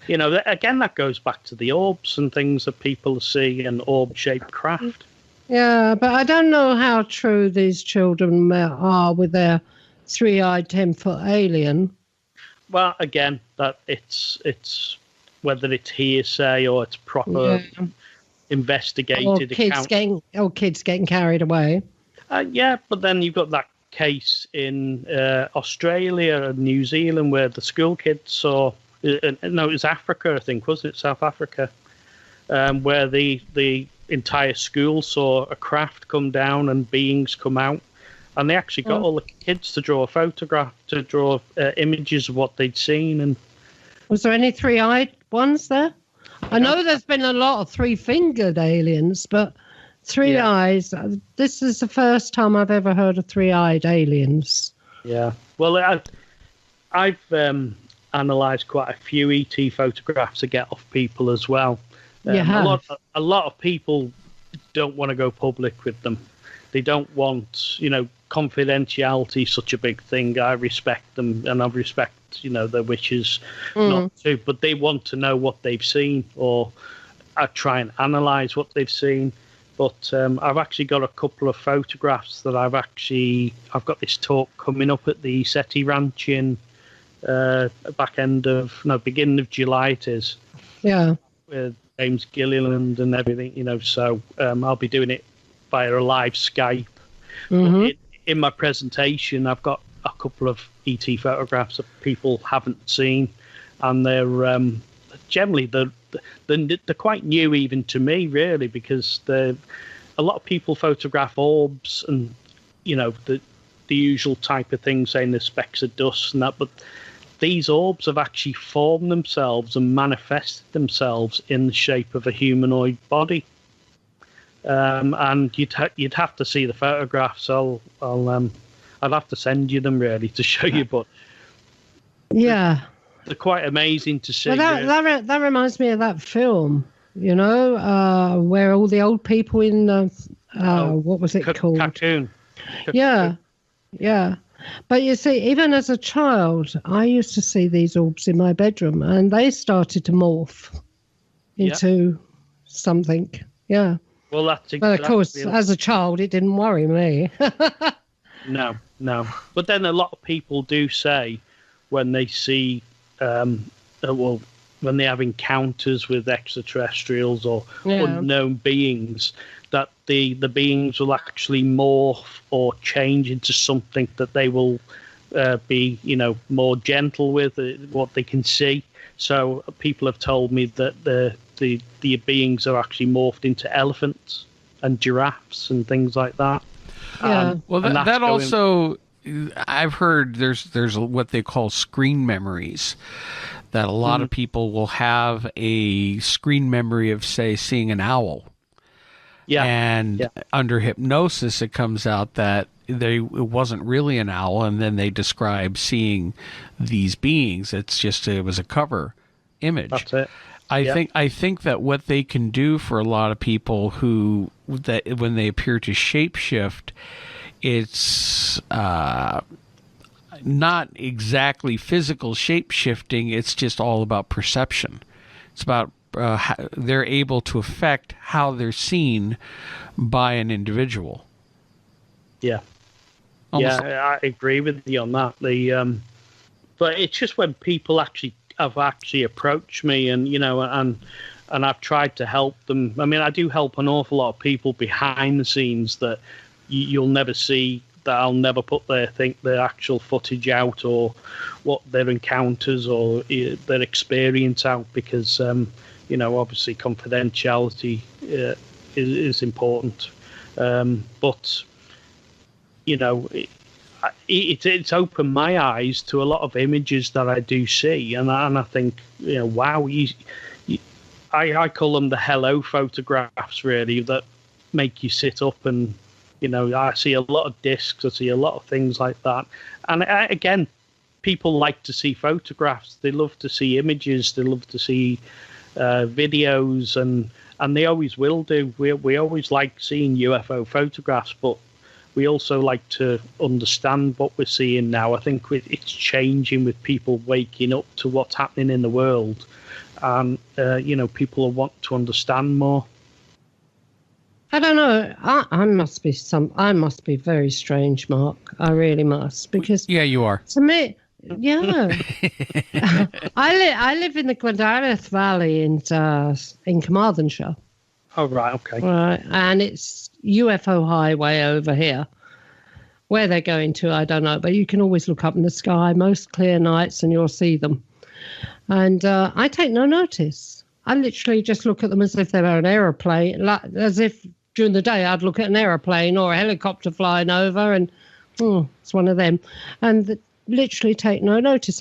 again, that goes back to the orbs and things that people see and orb-shaped craft. Yeah, but I don't know how true these children are with their 3-eyed 10-foot alien. Well, again, that it's whether it's hearsay or it's proper investigated account. Kids getting carried away. But then you've got that case in Australia and New Zealand where the school kids saw. No, it was Africa, I think, wasn't it? South Africa, where the entire school saw a craft come down and beings come out, And they actually got all the kids to draw images of what they'd seen. And was there any three-eyed ones there? I know there's been a lot of three-fingered aliens, but three eyes, this is the first time I've ever heard of three-eyed aliens. Yeah. Well, I've analysed quite a few ET photographs to get off people as well. A lot of people don't want to go public with them. They don't want, confidentiality such a big thing. I respect them, and I respect, their wishes not to, but they want to know what they've seen, or I try and analyse what they've seen. But I've actually got a couple of photographs that I've got this talk coming up at the SETI Ranch in beginning of July it is. Yeah. With James Gilliland and everything, so I'll be doing it via a live Skype. In my presentation, I've got a couple of ET photographs that people haven't seen, and they're generally they're quite new even to me, really, because a lot of people photograph orbs and the usual type of thing, saying the specks of dust and that, but these orbs have actually formed themselves and manifested themselves in the shape of a humanoid body. And you'd have to see the photographs. I'd have to send you them really to show you, but yeah, they're quite amazing to see. Well, that reminds me of that film, where all the old people in the what was it called? Cocoon. Yeah. But you see, even as a child, I used to see these orbs in my bedroom, and they started to morph into something. Yeah. Well, that's exactly. But of course, as a child, it didn't worry me. No. But then a lot of people do say when they see, when they have encounters with extraterrestrials or unknown beings, that the beings will actually morph or change into something that they will be, more gentle with what they can see. So people have told me that the beings are actually morphed into elephants and giraffes and things like that. Yeah. Well, that also, I've heard there's what they call screen memories, that a lot of people will have a screen memory of, say, seeing an owl. Yeah. And under hypnosis, it comes out that it wasn't really an owl, and then they describe seeing these beings. It was a cover image. That's it. I think that what they can do for a lot of people that when they appear to shapeshift, it's not exactly physical shape-shifting. It's just all about perception. It's about they're able to affect how they're seen by an individual. Yeah. I agree with you on that. But it's just when people have approached me, and and I've tried to help them. I mean, I do help an awful lot of people behind the scenes that you'll never see, that I'll never put their actual footage out, or what their encounters or their experience out, because obviously confidentiality is important. But it's opened my eyes to a lot of images that I do see, and I think, wow, I call them the hello photographs, really, that make you sit up, and I see a lot of discs, I see a lot of things like that. And again, people like to see photographs, they love to see images, they love to see videos, and they always will do. We always like seeing UFO photographs, but we also like to understand what we're seeing now. I think it's changing with people waking up to what's happening in the world, and people want to understand more. I don't know. I must be very strange, Mark. I really must, because you are. To me, I live in the Glendaruth Valley in Carmarthenshire. Oh, right, okay. Right, and it's UFO highway over here. Where they're going to, I don't know, but you can always look up in the sky most clear nights and you'll see them. And I take no notice. I literally just look at them as if they were an aeroplane, as if during the day I'd look at an aeroplane or a helicopter flying over, and It's one of them. And literally take no notice.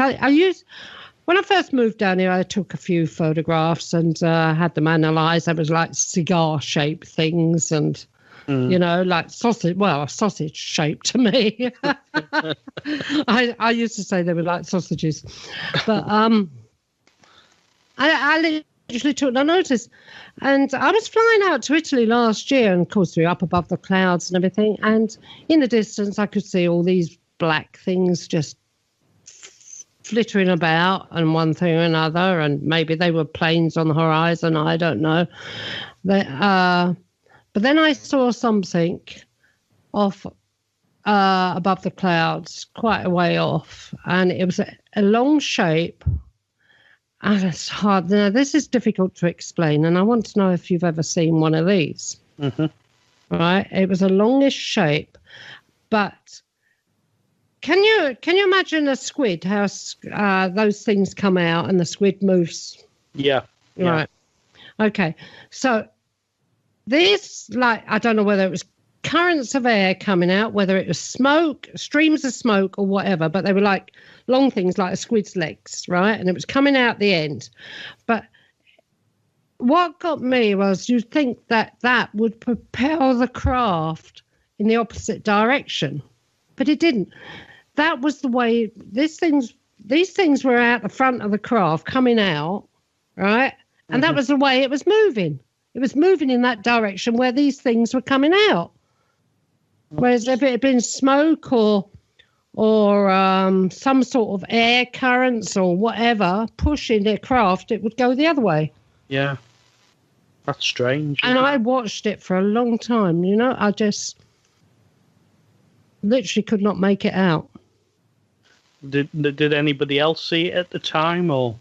When I first moved down here, I took a few photographs and had them analysed. There was like cigar-shaped things and, like sausage. Well, a sausage shape to me. I used to say they were like sausages. But I literally took no notice. And I was flying out to Italy last year, and of course we were up above the clouds and everything. And in the distance, I could see all these black things just flittering about and one thing or another, and maybe they were planes on the horizon, I don't know. But then I saw something off above the clouds, quite a way off, and it was a long shape, and it's hard. Now, this is difficult to explain, and I want to know if you've ever seen one of these. Right? It was a longish shape, but Can you imagine a squid, how those things come out and the squid moves? Yeah. Right. Okay. So this, I don't know whether it was currents of air coming out, whether it was smoke, streams of smoke or whatever, but they were like long things like a squid's legs, right? And it was coming out the end. But what got me was you'd think that would propel the craft in the opposite direction, but it didn't. That was the way these things were out the front of the craft coming out, right? And that was the way it was moving. It was moving in that direction where these things were coming out. Whereas if it had been smoke or some sort of air currents or whatever pushing the craft, it would go the other way. Yeah. That's strange. And I watched it for a long time, I just literally could not make it out. Did anybody else see it at the time, or?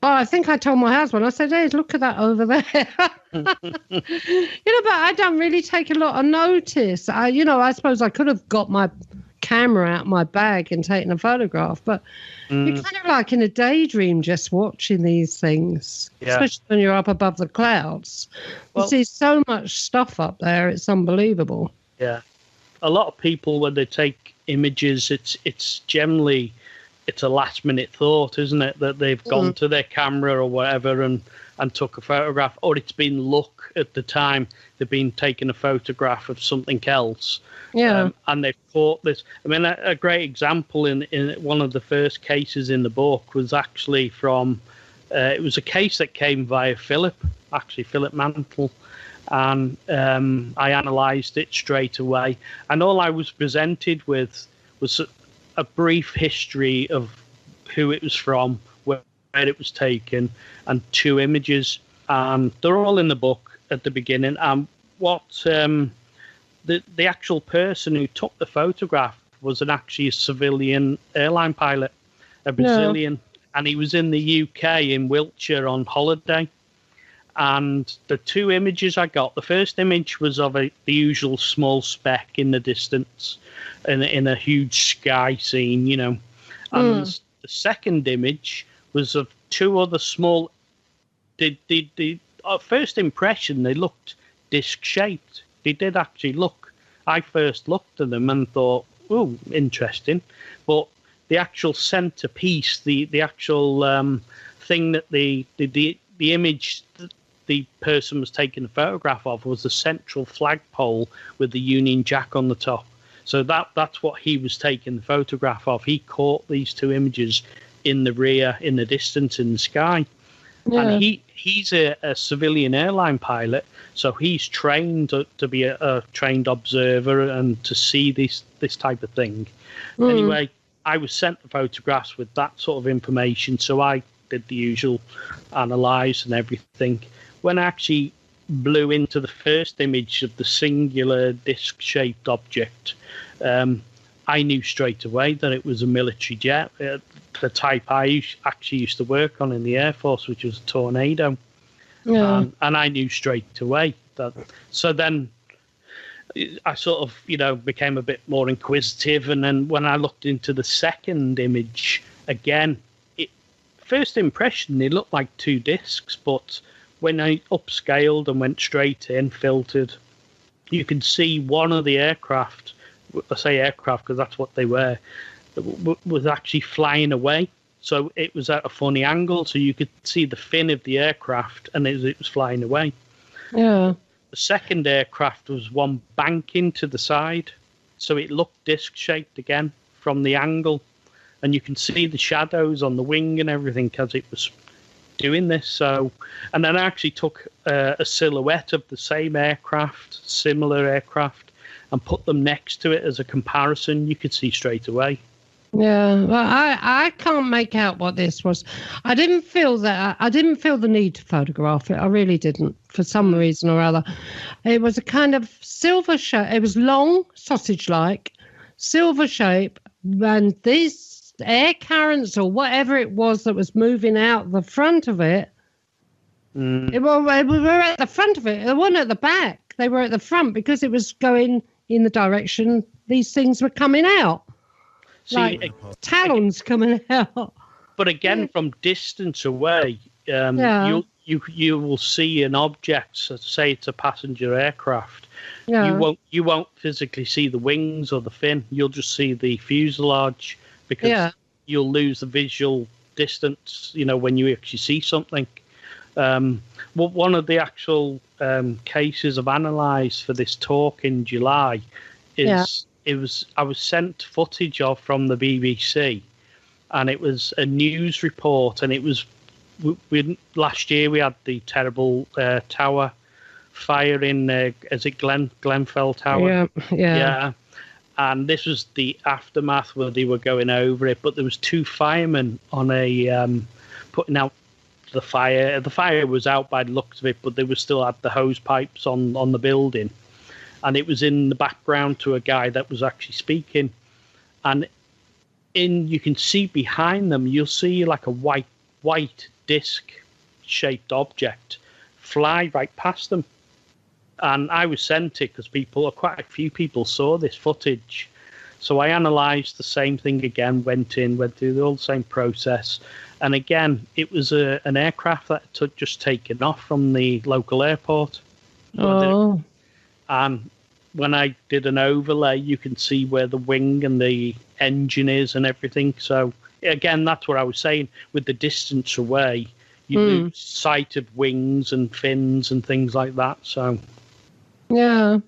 Oh, I think I told my husband. I said, "Hey, look at that over there." But I don't really take a lot of notice. I suppose I could have got my camera out of my bag and taken a photograph, but you're kind of like in a daydream just watching these things, especially when you're up above the clouds. You see so much stuff up there; it's unbelievable. Yeah, a lot of people when they take images, it's generally a last minute thought, isn't it, that they've gone to their camera or whatever and took a photograph, or it's been luck at the time they've been taking a photograph of something else, and they've caught this. I mean, a great example in one of the first cases in the book was actually from it was a case that came via Philip Mantle. And I analysed it straight away. And all I was presented with was a brief history of who it was from, where it was taken, and 2 images. They're all in the book at the beginning. What the actual person who took the photograph was actually a civilian airline pilot, a Brazilian. And he was in the UK, in Wiltshire, on holiday. And the 2 images I got, the first image was of the usual small speck in the distance in a huge sky scene, And the second image was of 2 other small. At first impression, they looked disc-shaped. They did actually look. I first looked at them and thought, oh, interesting. But the actual centerpiece, the actual thing that the image the person was taking a photograph of was the central flagpole with the Union Jack on the top. So that's what he was taking the photograph of. He caught these 2 images in the rear, in the distance, in the sky. And he's a civilian airline pilot, so he's trained to be a trained observer and to see this type of thing. Anyway, I was sent the photographs with that sort of information, so I did the usual analyse and everything. When I actually blew into the first image of the singular disc-shaped object, I knew straight away that it was a military jet, the type I actually used to work on in the Air Force, which was a Tornado. And I knew straight away that. So then I sort of, became a bit more inquisitive. And then when I looked into the second image, again, first impression, they looked like 2 discs, but when I upscaled and went straight in, filtered, you can see one of the aircraft I say aircraft because that's what they were, was actually flying away. So it was at a funny angle, so you could see the fin of the aircraft, and it was flying away. Yeah. The second aircraft was one banking to the side, so it looked disc-shaped again from the angle, and you can see the shadows on the wing and everything as it was doing this. So, and then I actually took a silhouette of the same aircraft, similar aircraft, and put them next to it as a comparison. You could see straight away. Yeah, well, I can't make out what this was. I didn't feel the need to photograph it. I really didn't, for some reason or other. It was a kind of silver shape. It was long, sausage-like, silver shape, and these air currents or whatever it was that was moving out the front of it. We were at the front of it. They weren't at the back. They were at the front because it was going in the direction these things were coming out. See, like talons coming out. But again, from distance away, you will see an object. So say it's a passenger aircraft. Yeah. You won't physically see the wings or the fin. You'll just see the fuselage because you'll lose the visual distance. When you actually see something. One of the actual cases of analysed for this talk in July is. I was sent footage of from the BBC, and it was a news report, and it was last year we had the terrible tower fire in is it Glenfell Tower? Yeah. And this was the aftermath where they were going over it, but there was two firemen on a putting out the fire. The fire was out by the looks of it, but they were still had the hose pipes on the building. And it was in the background to a guy that was actually speaking. And you can see behind them, you'll see like a white disc-shaped object fly right past them. And I was sent it because quite a few people saw this footage. So I analysed the same thing again, went through all the same process. And again, it was an aircraft that had just taken off from the local airport. Oh. And when I did an overlay, you can see where the wing and the engine is and everything. So, again, that's what I was saying. With the distance away, you lose sight of wings and fins and things like that. So, yeah,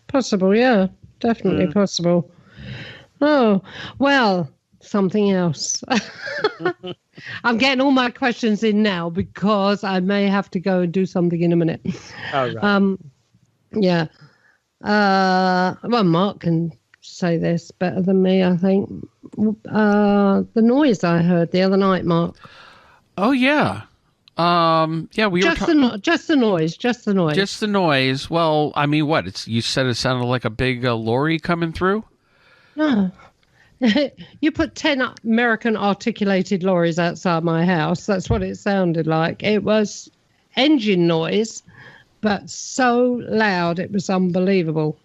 possible, yeah, definitely possible. Oh, well, something else. I'm getting all my questions in now because I may have to go and do something in a minute. Oh, right. Yeah. Well, Mark can say this better than me, I think. The noise I heard the other night, Mark. Oh, yeah. We just the noise. Just the noise. Well, I mean, what? You said it sounded like a big lorry coming through? No. You put 10 American articulated lorries outside my house. That's what it sounded like. It was engine noise, but so loud it was unbelievable.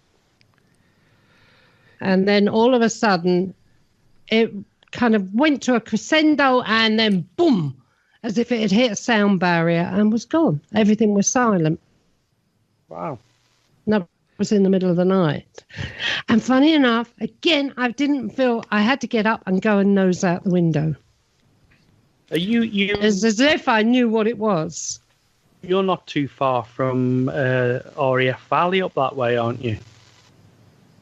And then all of a sudden, it kind of went to a crescendo and then boom, as if it had hit a sound barrier and was gone. Everything was silent. Wow. That was in the middle of the night. And funny enough, again, I didn't feel I had to get up and go and nose out the window. Are you as if I knew what it was. You're not too far from RAF Valley up that way, aren't you?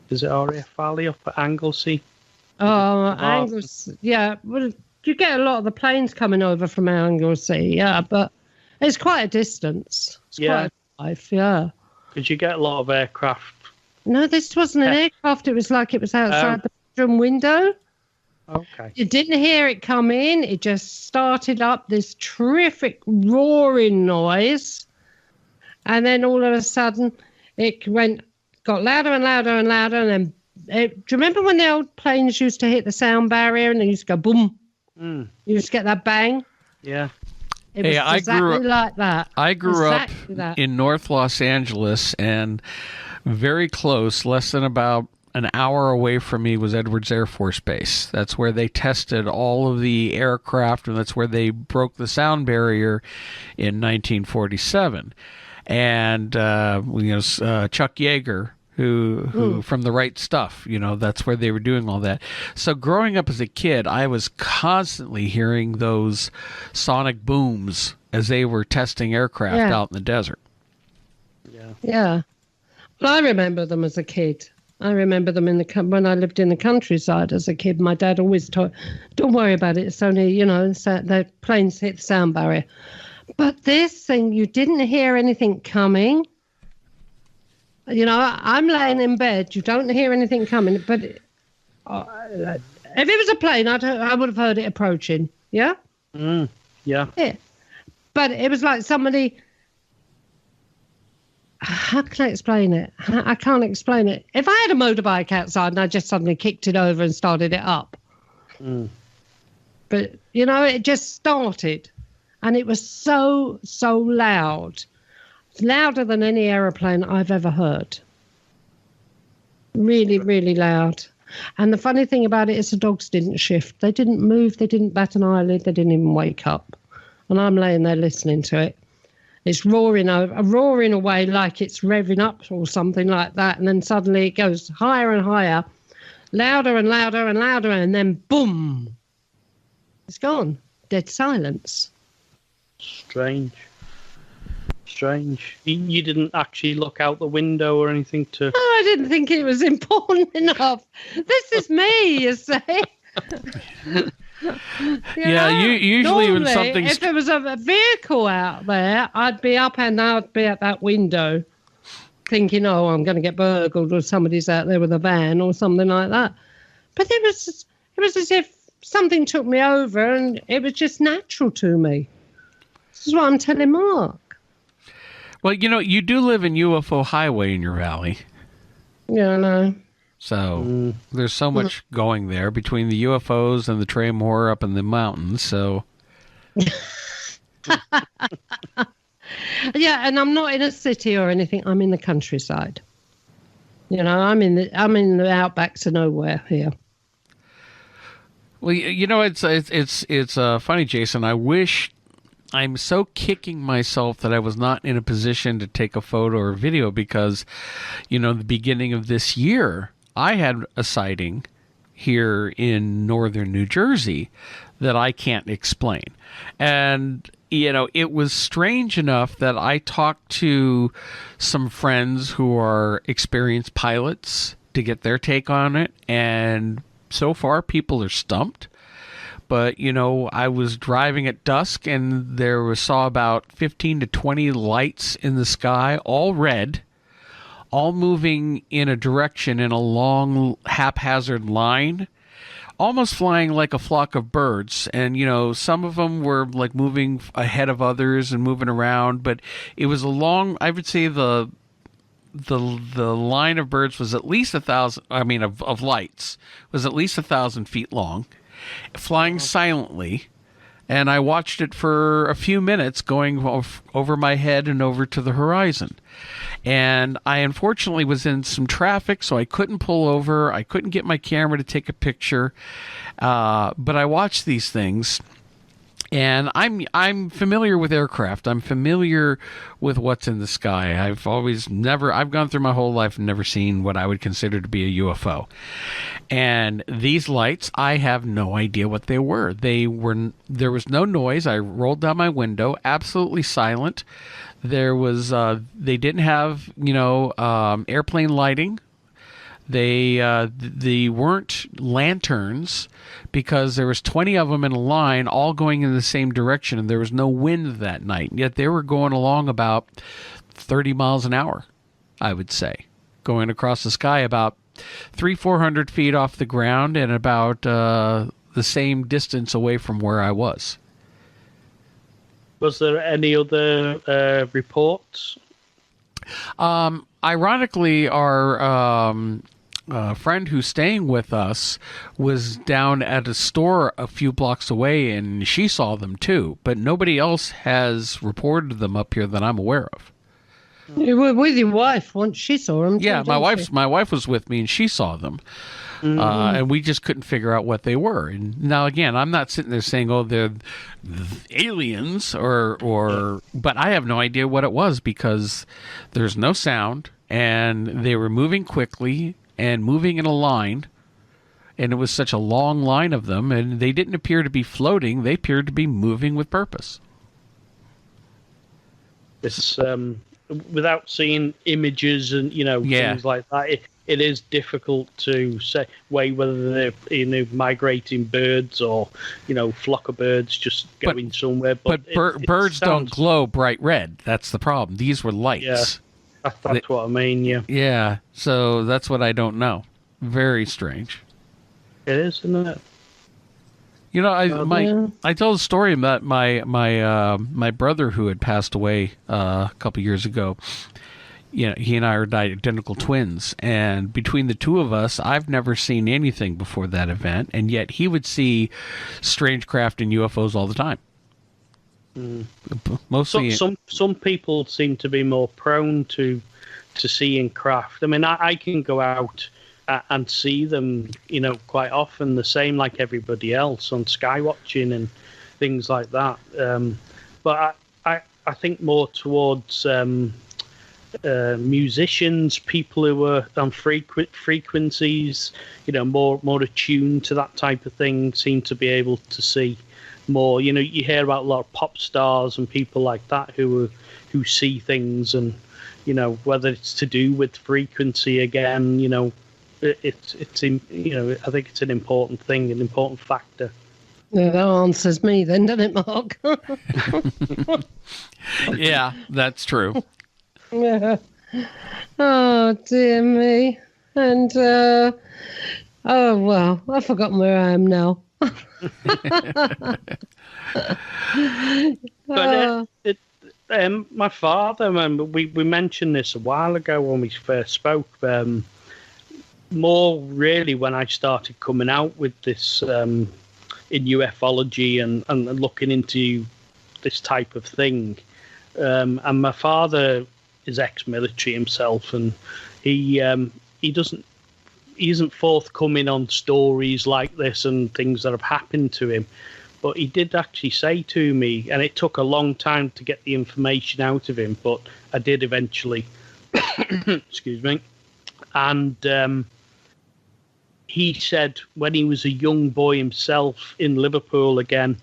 Is it RAF Valley up at Anglesey? Oh, Anglesey, yeah. Well, you get a lot of the planes coming over from Anglesey, yeah, but it's quite a distance. It's quite a drive, yeah. Because you get a lot of aircraft. No, this wasn't an aircraft. It was like it was outside the bedroom window. Okay. You didn't hear it come in. It just started up this terrific roaring noise. And then all of a sudden, it got louder and louder and louder. And then, do you remember when the old planes used to hit the sound barrier and they used to go boom? You used to get that bang? Yeah. It was exactly like that. I grew up in North Los Angeles, and very close, less than about an hour away from me, was Edwards Air Force Base. That's where they tested all of the aircraft, and that's where they broke the sound barrier in 1947. And Chuck Yeager, who from The Right Stuff, that's where they were doing all that. So growing up as a kid, I was constantly hearing those sonic booms as they were testing aircraft out in the desert. Yeah. Well, I remember them as a kid. I remember them when I lived in the countryside as a kid. My dad always told, don't worry about it. It's only, the planes hit the sound barrier. But this thing, you didn't hear anything coming. I'm laying in bed. You don't hear anything coming. But if it was a plane, I would have heard it approaching. Yeah? Yeah. But it was like somebody... How can I explain it? I can't explain it. If I had a motorbike outside and I just suddenly kicked it over and started it up. But, it just started. And it was so, so loud. Louder than any aeroplane I've ever heard. Really, really loud. And the funny thing about it is the dogs didn't shift. They didn't move. They didn't bat an eyelid. They didn't even wake up. And I'm laying there listening to it. It's roaring away like it's revving up or something like that. And then suddenly it goes higher and higher, louder and louder and louder. And then boom, it's gone. Dead silence. Strange. You didn't actually look out the window or anything to... No, I didn't think it was important enough. This is me, you say. Usually normally, when something's... if there was a vehicle out there, I'd be up and I'd be at that window thinking, oh, I'm going to get burgled or somebody's out there with a van or something like that. But it was as if something took me over and it was just natural to me. This is what I'm telling Mark. Well, you do live in UFO Highway in your valley. Yeah, I know. So there's so much going there between the UFOs and the Tremor up in the mountains. So yeah, and I'm not in a city or anything. I'm in the countryside. I'm in the outbacks of nowhere here. Well, it's funny, Jason. I wish I'm so kicking myself that I was not in a position to take a photo or video because, the beginning of this year, I had a sighting here in northern New Jersey that I can't explain. And, it was strange enough that I talked to some friends who are experienced pilots to get their take on it. And so far, people are stumped. But, I was driving at dusk and saw about 15 to 20 lights in the sky, all red, all moving in a direction in a long haphazard line, almost flying like a flock of birds. And, some of them were like moving ahead of others and moving around. But it was I would say the line of birds was at least 1,000, of lights, was at least 1,000 feet long. Flying silently, and I watched it for a few minutes going over my head and over to the horizon. And I unfortunately was in some traffic, so I couldn't pull over. I couldn't get my camera to take a picture, but I watched these things. And I'm familiar with aircraft. I'm familiar with what's in the sky. I've gone through my whole life and never seen what I would consider to be a UFO. And these lights, I have no idea what they were. There was no noise. I rolled down my window, absolutely silent. They didn't have, airplane lighting. They weren't lanterns because there was 20 of them in a line all going in the same direction, and there was no wind that night. Yet they were going along about 30 miles an hour, I would say, going across the sky about 300-400 feet off the ground and about the same distance away from where I was. Was there any other reports? Ironically, our friend who's staying with us was down at a store a few blocks away, and she saw them too. But nobody else has reported them up here that I'm aware of. You were with your wife once she saw them. Yeah, my wife was with me, and she saw them. And we just couldn't figure out what they were. And now, again, I'm not sitting there saying, "Oh, they're aliens," but I have no idea what it was because there's no sound, and they were moving quickly and moving in a line, and it was such a long line of them, and they didn't appear to be floating. They appeared to be moving with purpose. It's without seeing images and things like that. It is difficult to say whether they're migrating birds or flock of birds just going somewhere. But birds don't glow bright red. That's the problem. These were lights. Yeah, that's what I mean. Yeah. Yeah. So that's what I don't know. Very strange. It is, isn't it? I told a story about my brother who had passed away a couple years ago. He and I are identical twins, and between the two of us, I've never seen anything before that event, and yet he would see strange craft and UFOs all the time. Mostly, some people seem to be more prone to seeing craft. I mean, I can go out and see them, quite often, the same like everybody else on sky watching and things like that. But I think more towards musicians, people who are on frequencies, more attuned to that type of thing, seem to be able to see more. You hear about a lot of pop stars and people like that who see things, and whether it's to do with frequency again, it's I think it's an important thing, an important factor. Yeah, that answers me then, doesn't it, Mark? Yeah, that's true. Yeah. Oh dear me. And oh well, I've forgotten where I am now. But my father, we mentioned this a while ago when we first spoke. More really when I started coming out with this in ufology and looking into this type of thing. And my father is ex-military himself, and he isn't forthcoming on stories like this and things that have happened to him. But he did actually say to me, and it took a long time to get the information out of him, but I did eventually. Excuse me. And he said when he was a young boy himself in Liverpool again,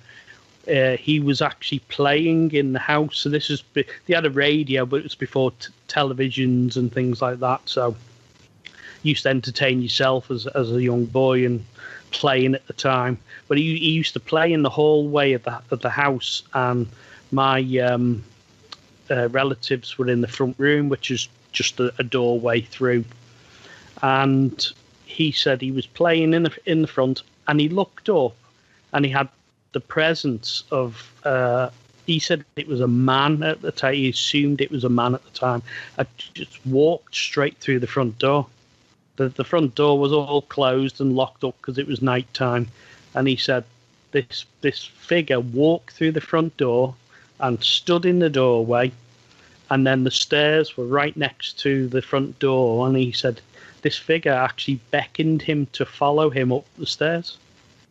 he was actually playing in the house. So this is, they had a radio, but it was before televisions and things like that. So you used to entertain yourself as a young boy and playing at the time. But he used to play in the hallway of the house, and my relatives were in the front room, which is just a doorway through. And he said he was playing in the front, and he looked up, and he had the presence of. He said it was a man at the time. He assumed it was a man at the time. I just walked straight through the front door. The front door was all closed and locked up because it was night time. And he said this figure walked through the front door and stood in the doorway, and then the stairs were right next to the front door. And he said this figure actually beckoned him to follow him up the stairs.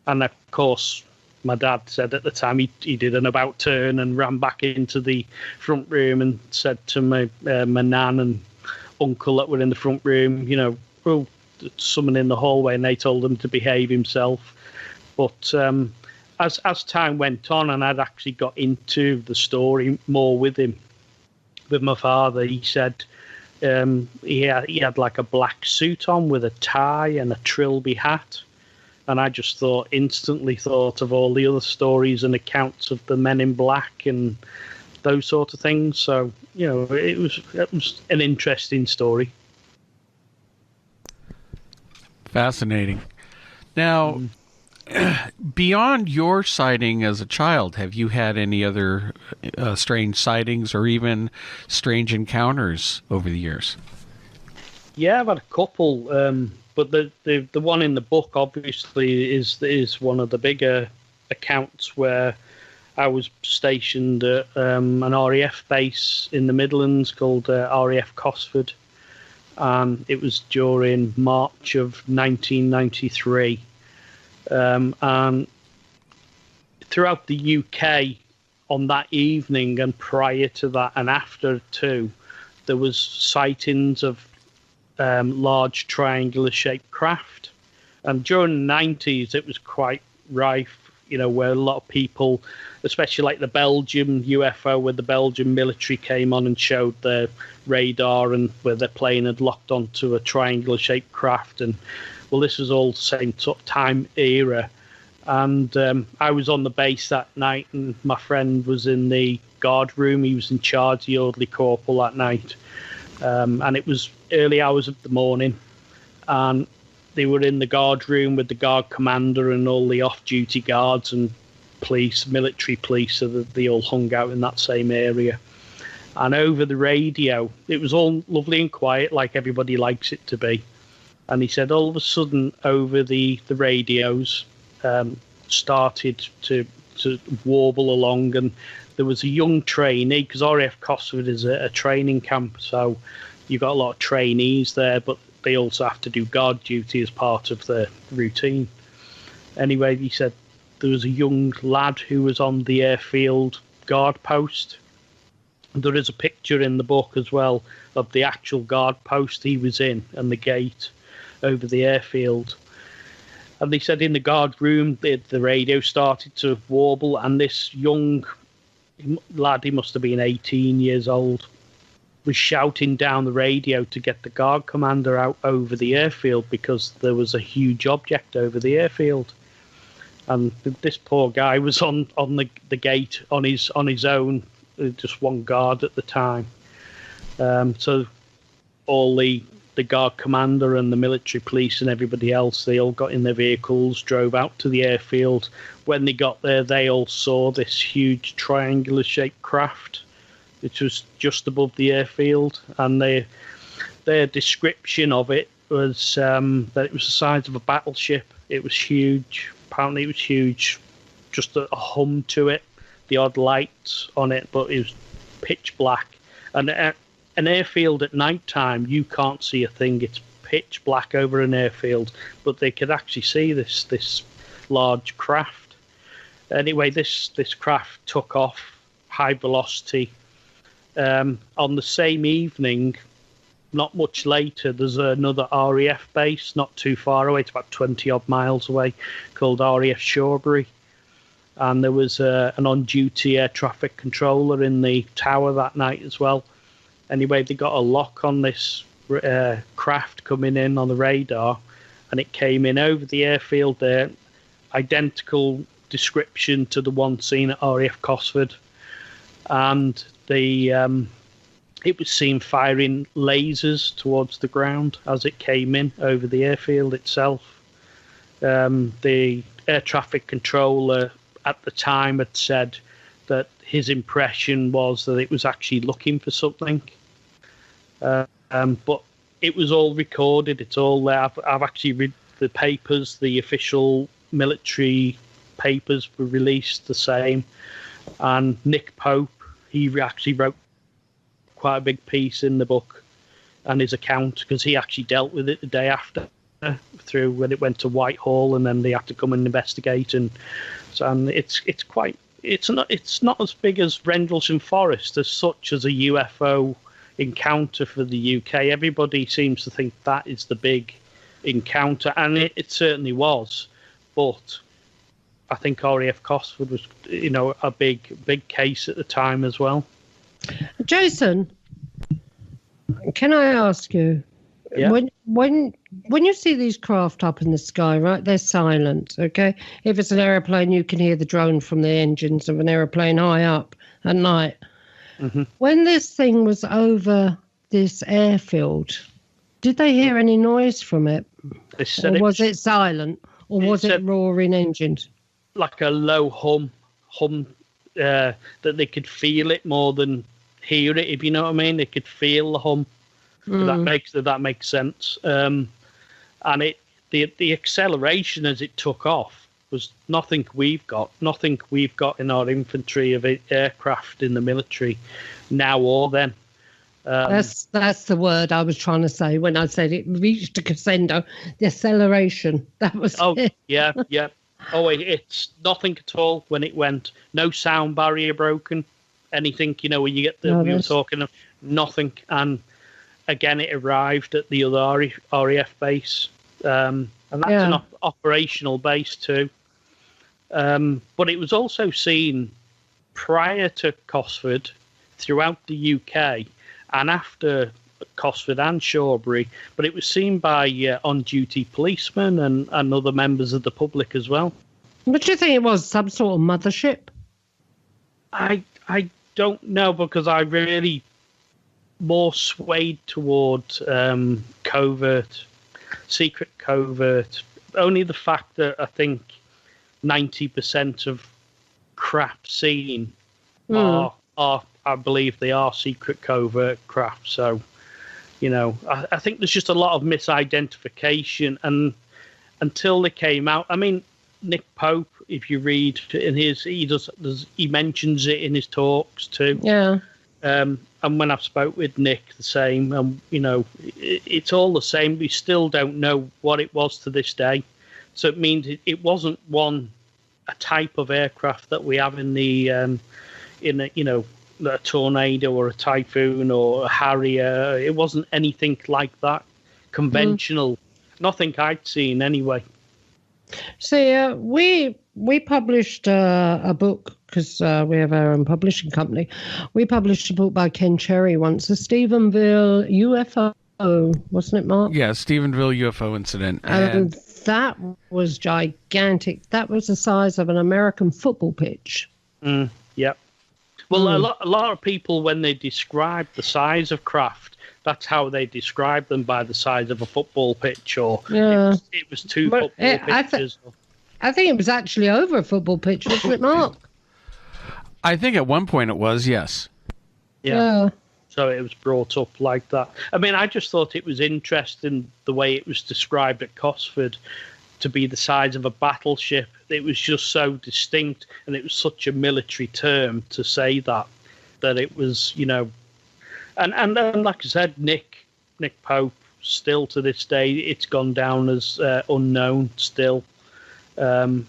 And of course, my dad said at the time he did an about turn and ran back into the front room and said to my nan and uncle that were in the front room, well, someone in the hallway, and they told him to behave himself. But as time went on, and I'd actually got into the story more with him, with my father, he said he had like a black suit on with a tie and a trilby hat. And I just instantly thought of all the other stories and accounts of the Men in Black and those sort of things. So, it was an interesting story. Fascinating. Now, beyond your sighting as a child, have you had any other strange sightings or even strange encounters over the years? Yeah, I've had a couple. But the one in the book, obviously, is one of the bigger accounts where I was stationed at an RAF base in the Midlands called RAF Cosford. It was during March of 1993. And throughout the UK on that evening and prior to that and after too, there was sightings of large triangular-shaped craft. And during the 90s, it was quite rife, where a lot of people, especially like the Belgium UFO, where the Belgian military came on and showed their radar and where their plane had locked onto a triangular-shaped craft. And, well, this was all the same sort of time era. And I was on the base that night, and my friend was in the guard room. He was in charge, the orderly corporal, that night. And it was early hours of the morning. And they were in the guard room with the guard commander and all the off-duty guards and police, military police, so that they all hung out in that same area. And over the radio, it was all lovely and quiet, like everybody likes it to be. And he said all of a sudden over the radios started to warble along, and there was a young trainee, because RAF Cosford is a training camp, so you've got a lot of trainees there, but they also have to do guard duty as part of the routine. Anyway, he said there was a young lad who was on the airfield guard post. There is a picture in the book as well of the actual guard post he was in and the gate over the airfield. And they said in the guard room, the radio started to warble, and this young lad, he must have been 18 years old, was shouting down the radio to get the guard commander out over the airfield because there was a huge object over the airfield. And this poor guy was on the gate on his own, just one guard at the time. So all the guard commander and the military police and everybody else, they all got in their vehicles, drove out to the airfield. When they got there, they all saw this huge triangular-shaped craft, which was just above the airfield, and their description of it was that it was the size of a battleship. It was huge. Apparently it was huge. Just a hum to it, the odd lights on it, but it was pitch black. And an airfield at night time, you can't see a thing. It's pitch black over an airfield, but they could actually see this large craft. Anyway, this craft took off high velocity. On the same evening, not much later, there's another RAF base not too far away. It's about 20 odd miles away, called RAF Shawbury. And there was an on-duty air traffic controller in the tower that night as well. Anyway, they got a lock on this craft coming in on the radar, and it came in over the airfield there, identical description to the one seen at RAF Cosford. And it was seen firing lasers towards the ground as it came in over the airfield itself. The air traffic controller at the time had said that his impression was that it was actually looking for something. But it was all recorded. It's all there. I've actually read the papers. The official military papers were released the same. And Nick Pope, he actually wrote quite a big piece in the book and his account, because he actually dealt with it the day after, through when it went to Whitehall, and then they had to come and investigate. And it's not as big as Rendlesham Forest as such as a UFO encounter for the UK. Everybody seems to think that is the big encounter, and it certainly was. But I think RAF Cosford was, a big case at the time as well. Jason, can I ask you? Yeah. When you see these craft up in the sky, right? They're silent, okay? If it's an aeroplane, you can hear the drone from the engines of an aeroplane high up at night. Mm-hmm. When this thing was over this airfield, did they hear any noise from it? Or was it silent? Or was it roaring engines? Like a low hum that they could feel it more than hear it, if you know what I mean. They could feel the hum. That makes sense. And the acceleration as it took off was nothing we've got in our infantry of aircraft in the military now or then. That's the word I was trying to say when I said it reached a crescendo. The acceleration, that was it. yeah. Oh, it's nothing at all when it went. No sound barrier broken. Anything, when you get we were talking of nothing. And again, it arrived at the other RAF base, and that's an operational base too. But it was also seen prior to Cosford throughout the UK and after Cosford and Shawbury, but it was seen by on-duty policemen and other members of the public as well. What do you think it was? Some sort of mothership? I don't know, because I really more swayed toward covert, secret covert. Only the fact that I think 90% of craft seen are I believe they are secret covert craft. So, you know, I think there's just a lot of misidentification, and until they came out, I mean, Nick Pope, if you read in his, he mentions it in his talks too. Yeah. And when I've spoke with Nick, the same. You know, it's all the same. We still don't know what it was to this day. So it means it wasn't a type of aircraft that we have in the a tornado or a typhoon or a Harrier. It wasn't anything like that, conventional. Nothing I'd seen anyway. So we published a book, because we have our own publishing company. We published a book by Ken Cherry once, the Stephenville UFO, wasn't it, Mark? Yeah, Stephenville UFO incident. And that was gigantic. That was the size of an American football pitch. Yep. Well, a lot of people, when they describe the size of craft, that's how they describe them, by the size of a football pitch, or it was two football pitches. I think it was actually over a football pitch, wasn't it, Mark? I think at one point it was, yes. Yeah. So it was brought up like that. I mean, I just thought it was interesting the way it was described at Cosford to be the size of a battleship. It was just so distinct, and it was such a military term to say that it was, you know. And like I said, Nick Pope, still to this day, it's gone down as unknown still. And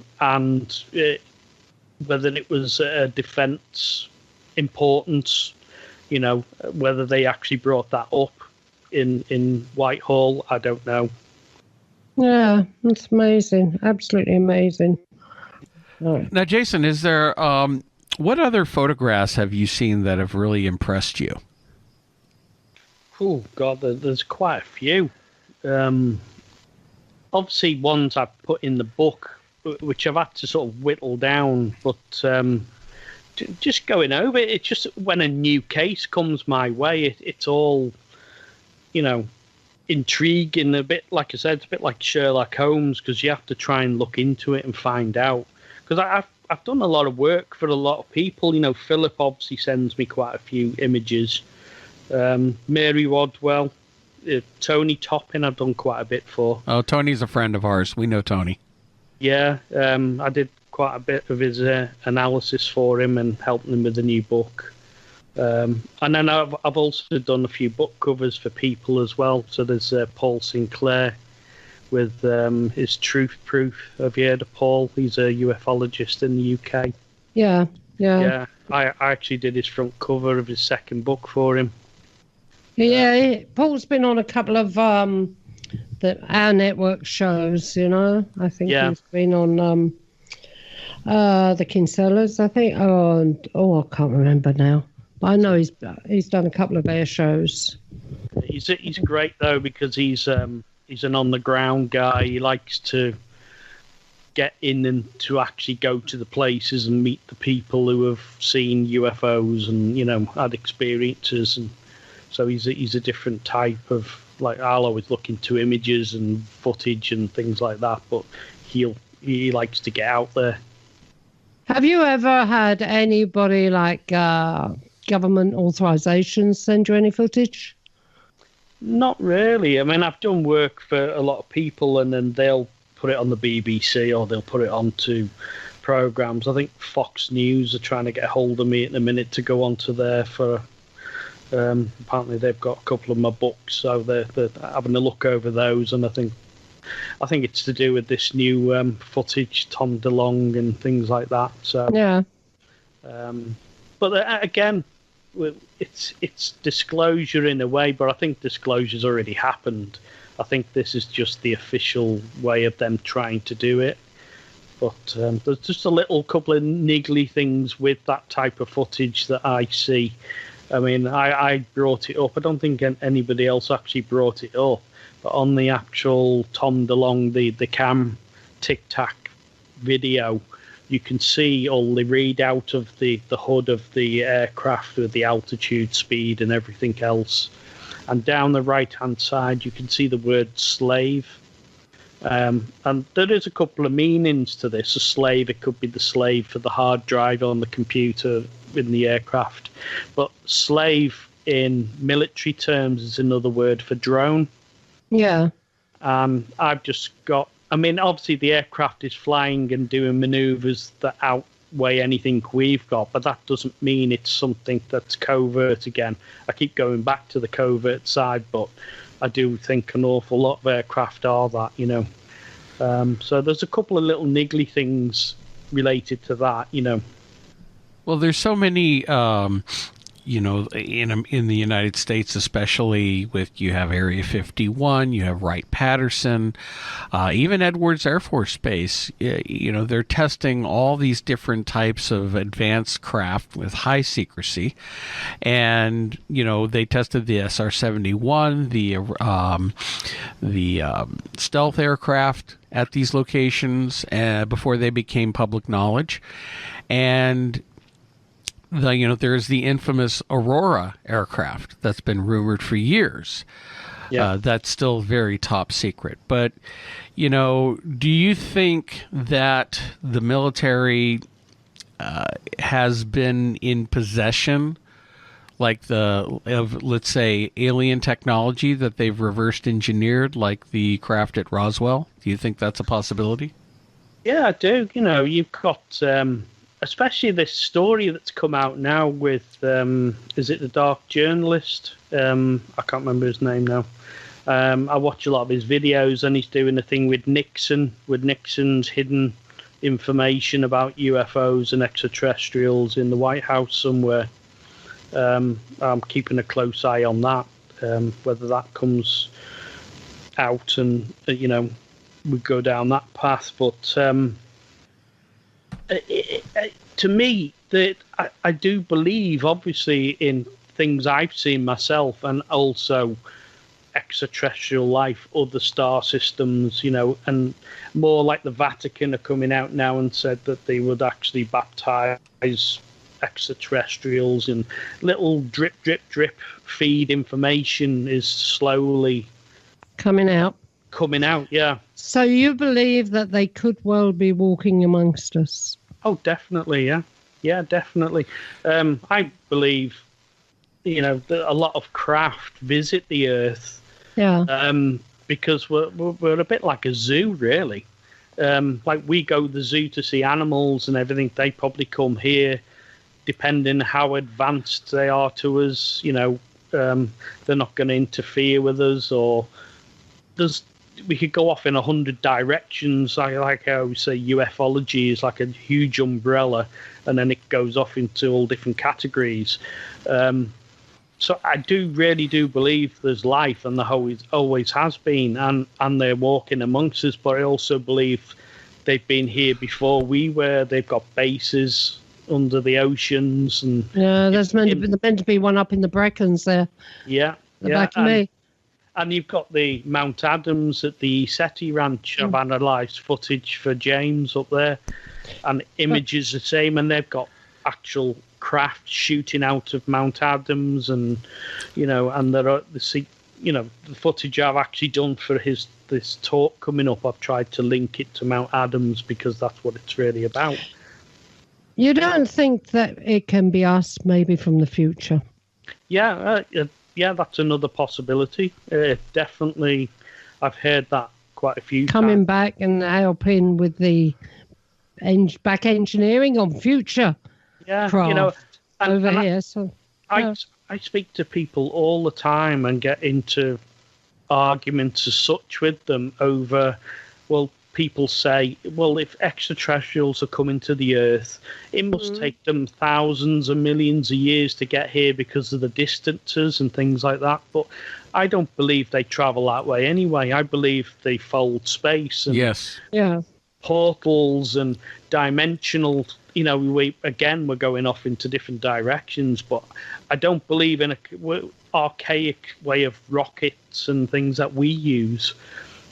whether it was a defence importance, you know, whether they actually brought that up in Whitehall, I don't know. Yeah, it's amazing. Absolutely amazing. Right. Now, Jason, is there what other photographs have you seen that have really impressed you? Oh God, there's quite a few. Obviously, ones I put in the book, which I've had to sort of whittle down, but just going over it, it's just when a new case comes my way, it's all, you know, intriguing. A bit, like I said, it's a bit like Sherlock Holmes, because you have to try and look into it and find out. Because I've done a lot of work for a lot of people. You know, Philip obviously sends me quite a few images. Mary Wadwell, Tony Toppin, I've done quite a bit for. Oh, Tony's a friend of ours. We know Tony. Yeah, I did quite a bit of his analysis for him and helped him with the new book. And then I've also done a few book covers for people as well. So there's Paul Sinclair with his Truth Proof. Have you heard of Paul? He's a ufologist in the UK. Yeah. I actually did his front cover of his second book for him. Yeah, Paul's been on a couple of our network shows, you know. I think he's been on the Kinsellas, I think. Oh, I can't remember now. But I know he's done a couple of air shows. He's great though, because he's an on the ground guy. He likes to get in and to actually go to the places and meet the people who have seen UFOs and, you know, had experiences. And so he's a different type of, like, I'll always look into images and footage and things like that, but he likes to get out there. Have you ever had anybody like government authorization send you any footage? Not really. I mean, I've done work for a lot of people, and then they'll put it on the BBC or they'll put it onto programs. I think Fox News are trying to get a hold of me at the minute to go onto there for. Apparently, they've got a couple of my books, so they're having a look over those, and I think it's to do with this new footage, Tom DeLonge and things like that. So yeah. But again, it's disclosure in a way, but I think disclosure's already happened. I think this is just the official way of them trying to do it. But there's just a little couple of niggly things with that type of footage that I see. I mean, I brought it up. I don't think anybody else actually brought it up. But on the actual Tom DeLonge, the cam tic-tac video, you can see all the readout of the hood of the aircraft with the altitude, speed, and everything else. And down the right-hand side, you can see the word slave. And there is a couple of meanings to this. A slave, it could be the slave for the hard drive on the computer in the aircraft. But slave in military terms is another word for drone. Yeah. I've just got... I mean, obviously the aircraft is flying and doing manoeuvres that outweigh anything we've got, but that doesn't mean it's something that's covert again. I keep going back to the covert side, but I do think an awful lot of aircraft are that, you know. So there's a couple of little niggly things related to that, you know. Well, there's so many, you know, in the United States, especially you have Area 51, you have Wright-Patterson, even Edwards Air Force Base. You know, they're testing all these different types of advanced craft with high secrecy, and you know they tested the SR-71, the stealth aircraft at these locations before they became public knowledge, and there's the infamous Aurora aircraft that's been rumored for years. Yeah. That's still very top secret. But, you know, do you think that the military has been in possession, of, let's say, alien technology that they've reversed engineered, like the craft at Roswell? Do you think that's a possibility? Yeah, I do. You know, you've got... especially this story that's come out now with, is it the Dark Journalist? I can't remember his name now. I watch a lot of his videos, and he's doing a thing with Nixon's hidden information about UFOs and extraterrestrials in the White House somewhere. I'm keeping a close eye on that, whether that comes out and, you know, we go down that path. But... to me, that I do believe, obviously, in things I've seen myself, and also extraterrestrial life, other star systems, you know, and more like the Vatican are coming out now and said that they would actually baptize extraterrestrials, and little drip, drip, drip feed information is slowly coming out. Yeah. So you believe that they could well be walking amongst us? Oh, definitely, yeah. Yeah, definitely. I believe, you know, that a lot of craft visit the Earth. Yeah. Because we're a bit like a zoo, really. Like we go to the zoo to see animals and everything. They probably come here, depending how advanced they are to us. You know, they're not going to interfere with us, or we could go off in 100 directions. Like I always say, ufology is like a huge umbrella, and then it goes off into all different categories. So I really do believe there's life, and there always has been, and they're walking amongst us. But I also believe they've been here before we were. They've got bases under the oceans, and there's meant to be one up in the Brecons there. Yeah, back of me. And you've got the Mount Adams at the SETI Ranch. I've analysed footage for James up there, and images the same, and they've got actual craft shooting out of Mount Adams, and you know, and there are the footage I've actually done for this talk coming up. I've tried to link it to Mount Adams because that's what it's really about. You don't think that it can be us, maybe from the future? Yeah, that's another possibility. Definitely, I've heard that quite a few coming times. Back and helping with the back engineering on future craft, you know, over here. So I speak to people all the time and get into arguments as such with them over, well, people say, well, if extraterrestrials are coming to the Earth, it must take them thousands and millions of years to get here because of the distances and things like that. But I don't believe they travel that way anyway. I believe they fold space and portals and dimensional. You know, we're going off into different directions, but I don't believe in a archaic way of rockets and things that we use.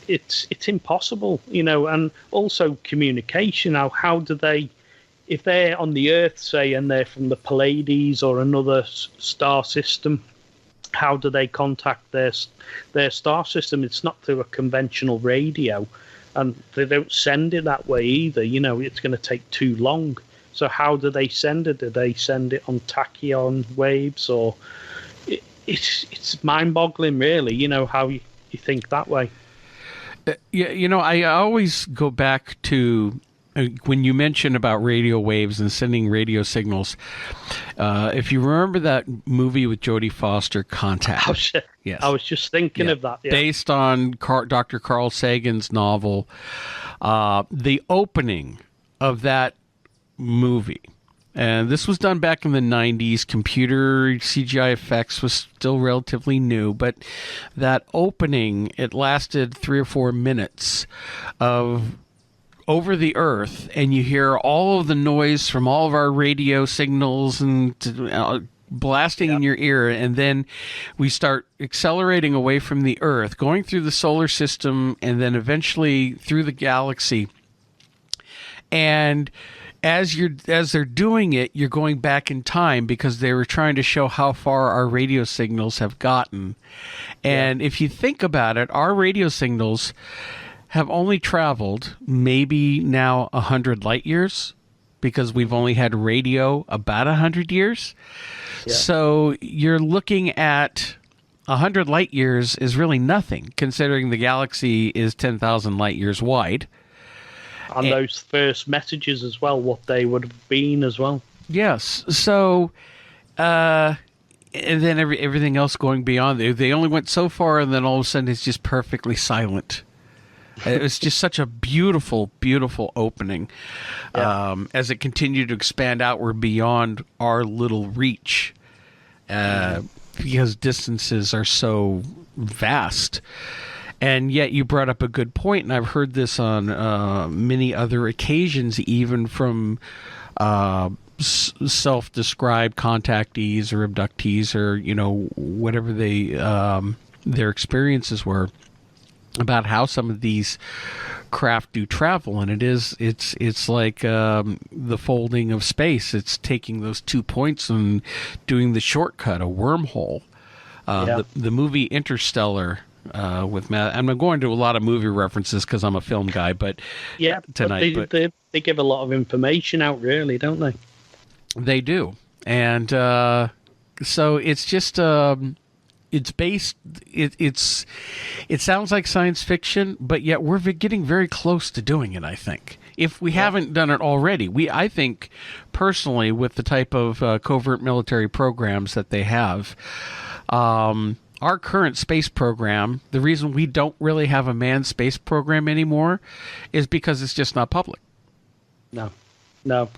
It's impossible, you know. And also communication. How do they, if they're on the Earth, say, and they're from the Pleiades or another star system, how do they contact their star system? It's not through a conventional radio, and they don't send it that way either. You know, it's going to take too long. So how do they send it? Do they send it on tachyon waves, or it's mind-boggling, really? You know, how you think that way. Yeah, you know, I always go back to when you mention about radio waves and sending radio signals. If you remember that movie with Jodie Foster, Contact. Yes. I was just thinking of that. Yeah. Based on Dr. Carl Sagan's novel. The opening of that movie, and this was done back in the 90s. Computer CGI effects was still relatively new, but that opening, it lasted 3 or 4 minutes of over the Earth, and you hear all of the noise from all of our radio signals and blasting in your ear, and then we start accelerating away from the Earth, going through the solar system, and then eventually through the galaxy. And as they're doing it, you're going back in time because they were trying to show how far our radio signals have gotten. And if you think about it, our radio signals have only traveled maybe now 100 light years, because we've only had radio about 100 years. Yeah. So you're looking at 100 light years is really nothing, considering the galaxy is 10,000 light years wide. And those first messages as well, what they would have been as well. Yes. So, and then everything else going beyond, they only went so far, and then all of a sudden it's just perfectly silent. It was just such a beautiful, beautiful opening. As it continued to expand outward beyond our little reach, because distances are so vast. And yet you brought up a good point, and I've heard this on many other occasions, even from self-described contactees or abductees, or, you know, whatever their experiences were, about how some of these craft do travel. And it's like the folding of space. It's taking those 2 points and doing the shortcut, a wormhole. The movie Interstellar, with Matt, and I'm going to a lot of movie references because I'm a film guy, but tonight, they give a lot of information out, really, don't they? They do, and so it's just it's based. It sounds like science fiction, but yet we're getting very close to doing it, I think. If we haven't done it already, I think personally, with the type of covert military programs that they have. Our current space program, the reason we don't really have a manned space program anymore is because it's just not public. No.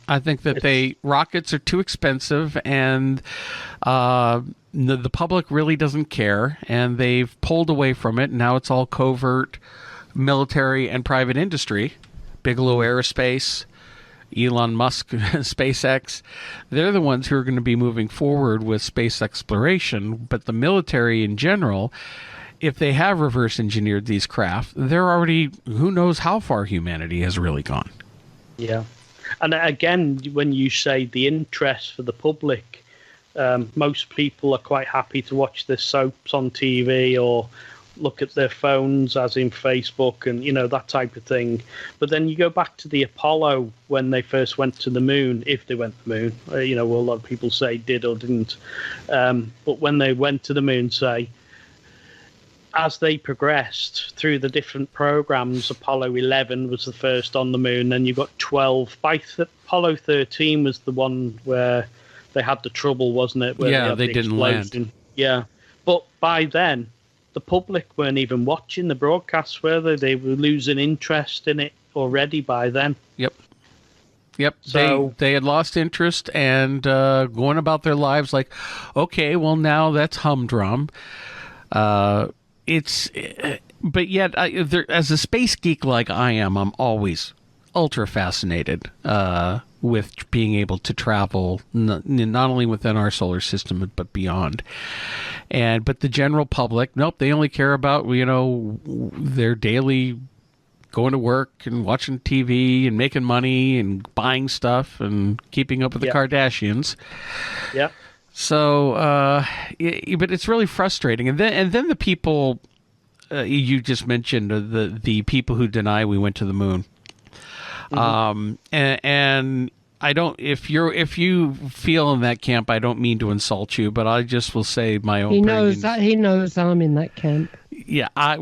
I think that rockets are too expensive, and the public really doesn't care, and they've pulled away from it. Now it's all covert military and private industry. Bigelow Aerospace, Elon Musk, SpaceX, they're the ones who are going to be moving forward with space exploration. But the military in general, if they have reverse engineered these craft, they're already, who knows how far humanity has really gone. Yeah. And again, when you say the interest for the public, most people are quite happy to watch the soaps on TV or look at their phones, as in Facebook, and, you know, that type of thing. But then you go back to the Apollo, when they first went to the moon, if they went to the moon, you know, well, a lot of people say did or didn't. But when they went to the moon, say, as they progressed through the different programs, Apollo 11 was the first on the moon, then you got 12. By Apollo 13 was the one where they had the trouble, wasn't it? Where they didn't land. Yeah. But by then, the public weren't even watching the broadcasts, were they? They were losing interest in it already by then. Yep. So, they had lost interest and going about their lives like, okay, well, now that's humdrum. But yet, as a space geek like I am, I'm always ultra fascinated with being able to travel not only within our solar system but beyond. But the general public, nope, they only care about their daily going to work and watching TV and making money and buying stuff and keeping up with the Kardashians. Yeah. So, but it's really frustrating. And then the people you just mentioned, the people who deny we went to the moon. Mm-hmm. And I don't. If you feel in that camp, I don't mean to insult you, but I just will say my own. He knows I'm in that camp. Yeah, I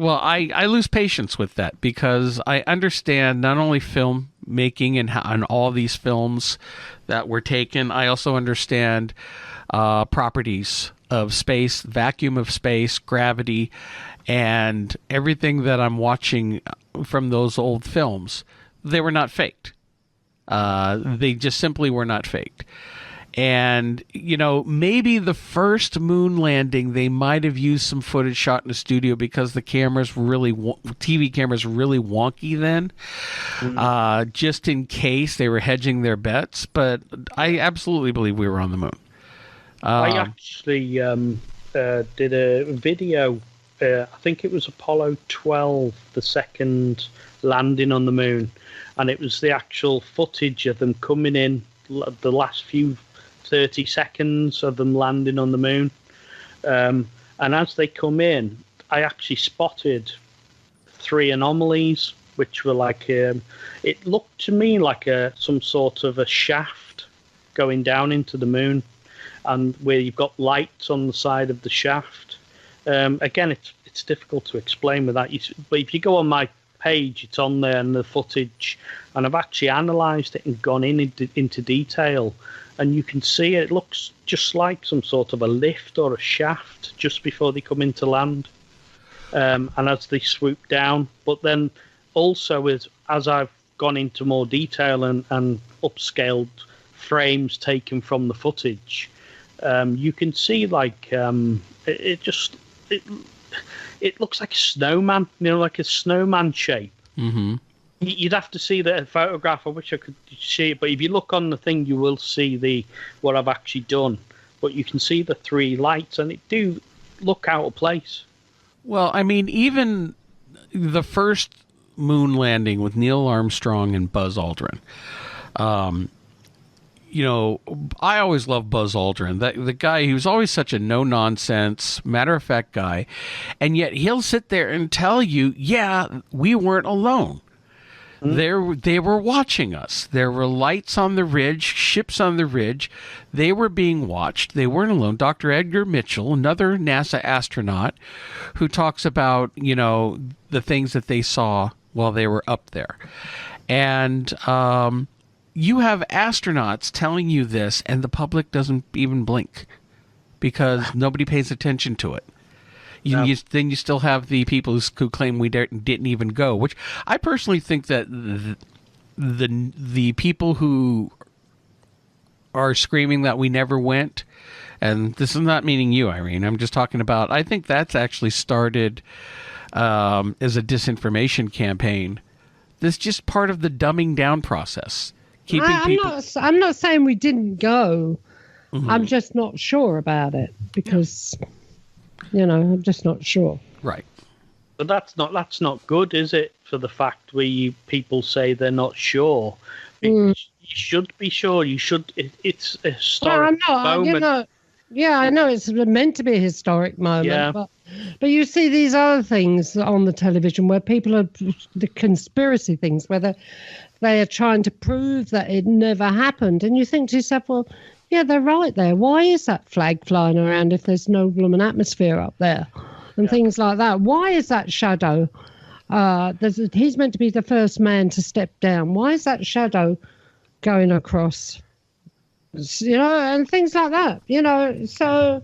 lose patience with that because I understand not only film making and all these films that were taken. I also understand properties of space, vacuum of space, gravity, and everything that I'm watching from those old films. They were not faked. They just simply were not faked. And, maybe the first moon landing, they might have used some footage shot in the studio because the TV cameras were really wonky then, just in case they were hedging their bets. But I absolutely believe we were on the moon. I actually did a video, I think it was Apollo 12, the second landing on the moon. And it was the actual footage of them coming in, the last few 30 seconds of them landing on the moon. And as they come in, I actually spotted 3 anomalies, which were like, it looked to me like some sort of a shaft going down into the moon, and where you've got lights on the side of the shaft. Again, it's difficult to explain with that. But if you go on my page, it's on there and the footage, and I've actually analysed it and gone into detail, and you can see it looks just like some sort of a lift or a shaft just before they come into land, and as they swoop down. But then also as I've gone into more detail and upscaled frames taken from the footage, you can see like it looks like a snowman, like a snowman shape. Mm-hmm. You'd have to see the photograph. I wish I could see it, but if you look on the thing, you will see what I've actually done. But you can see the 3 lights, and it do look out of place. Well, I mean, even the first moon landing with Neil Armstrong and Buzz Aldrin. I always loved Buzz Aldrin. The guy, he was always such a no-nonsense, matter-of-fact guy, and yet he'll sit there and tell you, yeah, we weren't alone. They were watching us. There were lights on the ridge, ships on the ridge. They were being watched. They weren't alone. Dr. Edgar Mitchell, another NASA astronaut, who talks about, the things that they saw while they were up there. And you have astronauts telling you this, and the public doesn't even blink because nobody pays attention to it. Then you still have the people who claim we didn't even go, which I personally think that the people who are screaming that we never went, and this is not meaning you, Irene, I'm just talking about, I think that's actually started as a disinformation campaign. This is just part of the dumbing down process. I'm not saying we didn't go. Mm-hmm. I'm just not sure about it because, I'm just not sure. Right. But that's not good, is it? For the fact where people say they're not sure. You should be sure. You should. It's a historic moment. I know it's meant to be a historic moment. Yeah. But you see these other things on the television where people are the conspiracy things, where they are trying to prove that it never happened, and you think to yourself, well, yeah, they're right there. Why is that flag flying around if there's no blooming atmosphere up there? And things like that. Why is that shadow? He's meant to be the first man to step down. Why is that shadow going across? And things like that. So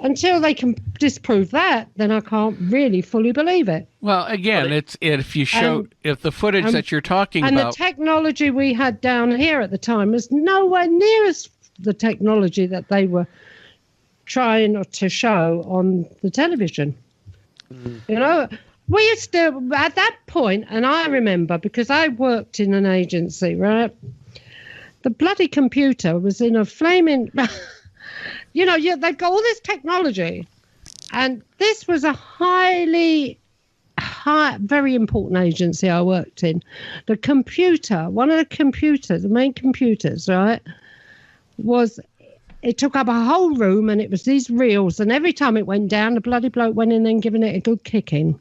until they can disprove that, then I can't really fully believe it. Well, again, if the footage that you're talking about, and the technology we had down here at the time was nowhere near as the technology that they were trying to show on the television. You know, we still at that point, and I remember because I worked in an agency, right? The bloody computer was in a flaming. You know, they've got all this technology, and this was a very important agency I worked in. The computer, one of the computers, the main computers, right, it took up a whole room, and it was these reels, and every time it went down, the bloody bloke went in there and giving it a good kicking.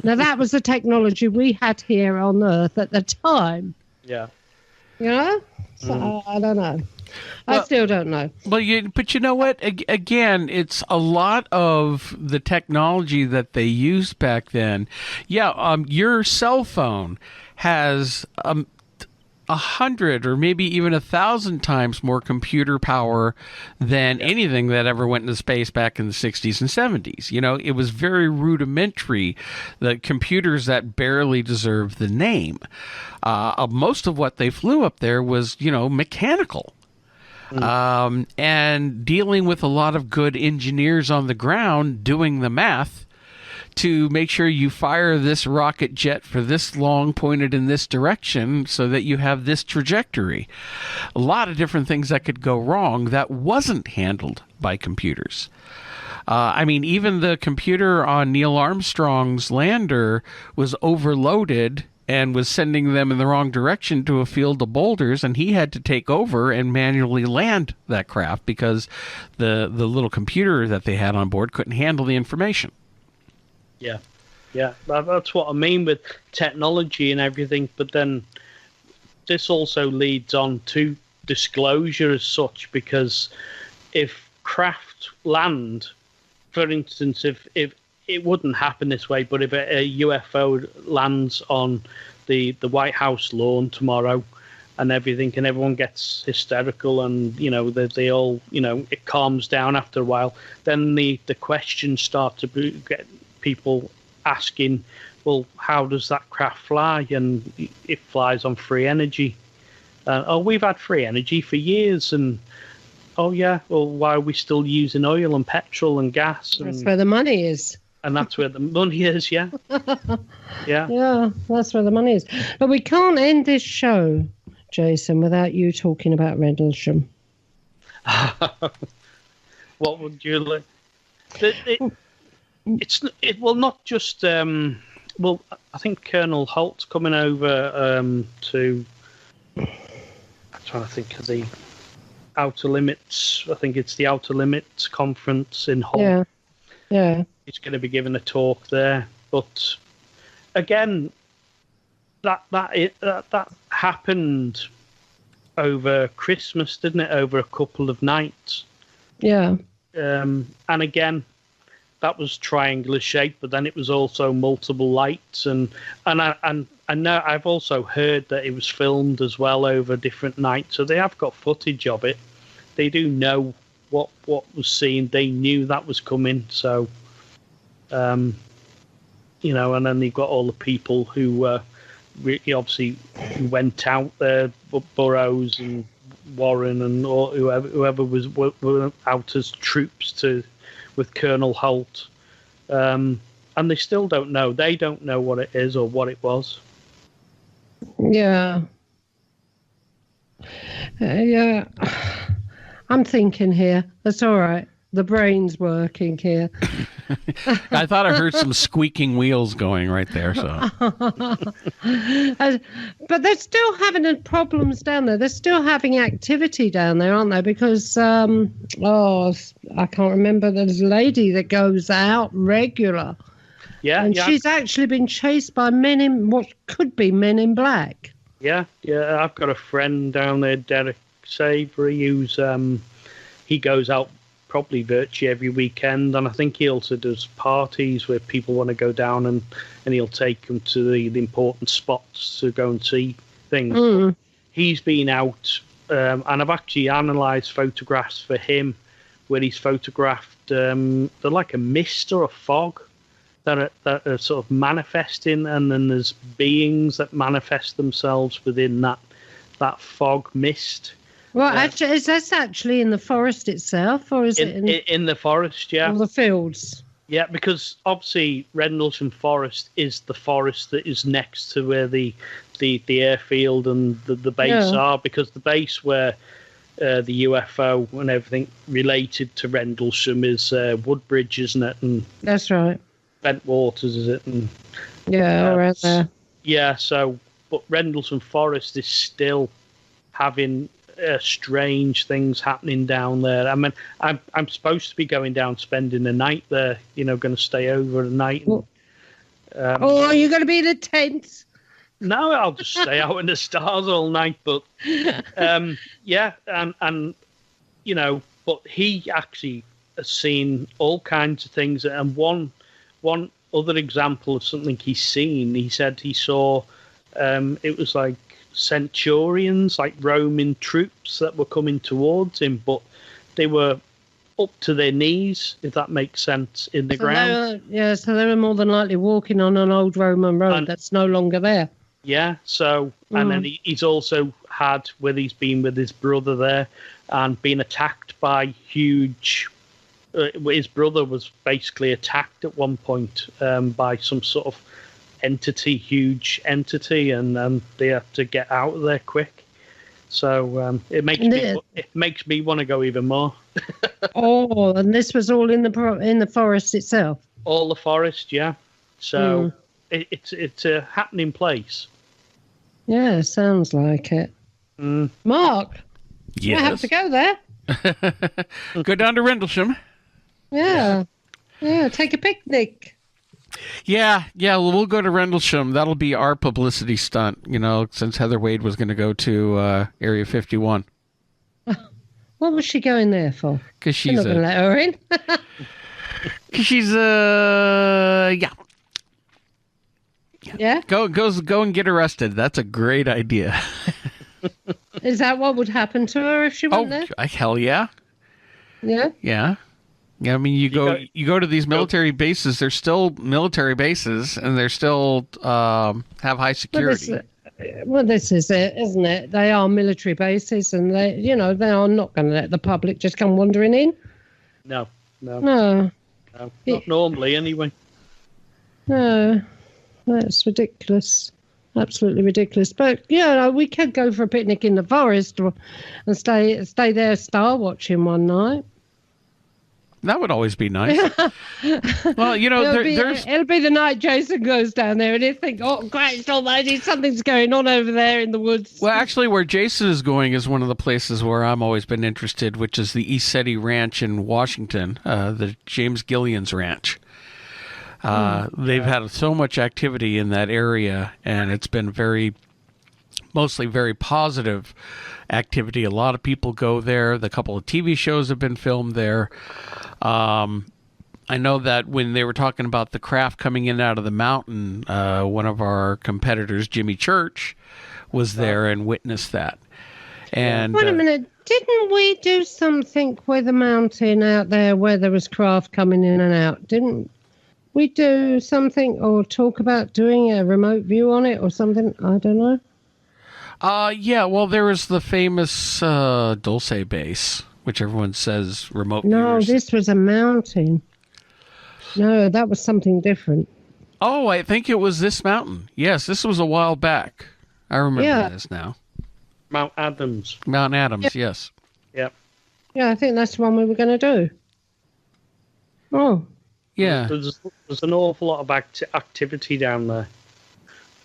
Now, that was the technology we had here on Earth at the time. Yeah. You know? So, I don't know. I still don't know. But you know what? Again, it's a lot of the technology that they used back then. Yeah, your cell phone has 100 or maybe even 1,000 times more computer power than anything that ever went into space back in the 60s and 70s. You know, it was very rudimentary. The computers that barely deserve the name. Most of what they flew up there was, mechanical. And dealing with a lot of good engineers on the ground doing the math to make sure you fire this rocket jet for this long pointed in this direction so that you have this trajectory. A lot of different things that could go wrong that wasn't handled by computers. Even the computer on Neil Armstrong's lander was overloaded and was sending them in the wrong direction to a field of boulders, and he had to take over and manually land that craft because the little computer that they had on board couldn't handle the information. Yeah, that's what I mean with technology and everything, but then this also leads on to disclosure as such, because if craft land, for instance, if it wouldn't happen this way, but if a UFO lands on the White House lawn tomorrow and everything, and everyone gets hysterical and, they all, it calms down after a while, then the questions start to get people asking, well, how does that craft fly? And it flies on free energy. We've had free energy for years, and oh yeah, well, why are we still using oil and petrol and gas? That's where the money is. And that's where the money is, yeah. Yeah, that's where the money is. But we can't end this show, Jason, without you talking about Rendlesham. What would you like? It will not just. I think Colonel Holt's coming over to. I'm trying to think of the Outer Limits. I think it's the Outer Limits conference in Hull. Yeah. He's going to be giving a talk there, but again, that happened over Christmas, didn't it? Over a couple of nights. Yeah. And again, that was triangular shape, but then it was also multiple lights, and I know I've also heard that it was filmed as well over different nights, so they have got footage of it. They do know what was seen. They knew that was coming, so. And then you've got all the people who really obviously went out there, Burroughs and Warren and whoever were out as troops with Colonel Holt, and they still don't know. They don't know what it is or what it was. Yeah. Yeah. I'm thinking here. That's all right. The brain's working here. I thought I heard some squeaking wheels going right there. So, but they're still having problems down there. They're still having activity down there, aren't they? Because I can't remember. There's a lady that goes out regular. Yeah, and she's actually been chased by men in what could be men in black. Yeah. I've got a friend down there, Derek Savory, who's he goes out probably virtually every weekend, and I think he also does parties where people want to go down, and he'll take them to the important spots to go and see things. He's been out, and I've actually analysed photographs for him where he's photographed. They're like a mist or a fog that are sort of manifesting, and then there's beings that manifest themselves within that fog mist. Well, actually, is this actually in the forest itself, or is it in the forest? Yeah, or the fields? Yeah, because obviously Rendlesham Forest is the forest that is next to where the airfield and the base are, because the base where the UFO and everything related to Rendlesham is Woodbridge, isn't it? And that's right. Bentwaters, is it? And all right there. Yeah, so but Rendlesham Forest is still having strange things happening down there. I mean, I'm supposed to be going down, spending the night there. Going to stay over the night. And, are you going to be in a tent? No, I'll just stay out in the stars all night. But and but he actually has seen all kinds of things. And one other example of something he's seen, he said he saw. It was like centurions, like Roman troops that were coming towards him, but they were up to their knees, if that makes sense, in the ground. So they were more than likely walking on an old Roman road that's no longer there. Yeah, so, and then he's also had, he's been with his brother there, and been attacked by huge... his brother was basically attacked at one point by some sort of huge entity, and they have to get out of there quick. So it makes me want to go even more. Oh, and this was all in the forest itself. All the forest, yeah. So it's a happening place. Yeah, sounds like it. Mark, yes. I have to go there. Go down to Rendlesham. Yeah, take a picnic. Yeah, we'll go to Rendlesham. That'll be our publicity stunt, since Heather Wade was going to go to Area 51. What was she going there for? Because she's not going to let her in. Because she's Yeah? Go and get arrested. That's a great idea. Is that what would happen to her if she went there? Hell yeah. Yeah? Yeah. Yeah, I mean, you go to these military bases. They're still military bases, and they're still have high security. Well, this is it, isn't it? They are military bases, and they are not going to let the public just come wandering in. No. No, not normally, anyway. No, that's ridiculous. Absolutely ridiculous. But we could go for a picnic in the forest and stay there star watching one night. That would always be nice. Well, it'll be the night Jason goes down there and he'll think, oh, Christ almighty, something's going on over there in the woods. Well, actually, where Jason is going is one of the places where I've always been interested, which is the East City Ranch in Washington, the James Gillian's Ranch. They've had so much activity in that area, and it's been mostly very positive activity. A lot of people go there. The couple of TV shows have been filmed there. I know that when they were talking about the craft coming in out of the mountain, one of our competitors, Jimmy Church, was there and witnessed that. And wait a minute, didn't we do something with a mountain out there where there was craft coming in and out? Didn't we do something or talk about doing a remote view on it or something? I don't know. Yeah, well, there was the famous Dulce base, which everyone says remote viewers. No, this was a mountain. No, that was something different. Oh, I think it was this mountain. Yes, this was a while back. I remember this now. Mount Adams. Mount Adams, yes. Yep. Yeah, I think that's the one we were going to do. Oh. Yeah. There's an awful lot of activity down there.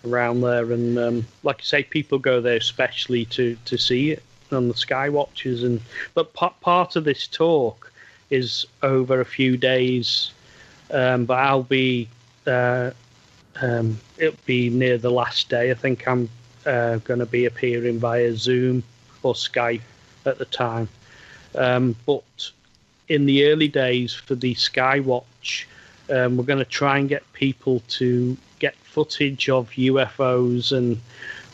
Around there, and like I say, people go there especially to see it on the sky watches. But part of this talk is over a few days, but I'll be it'll be near the last day. I think I'm going to be appearing via Zoom or Skype at the time. But in the early days for the Sky Watch, we're going to try and get people to get footage of UFOs and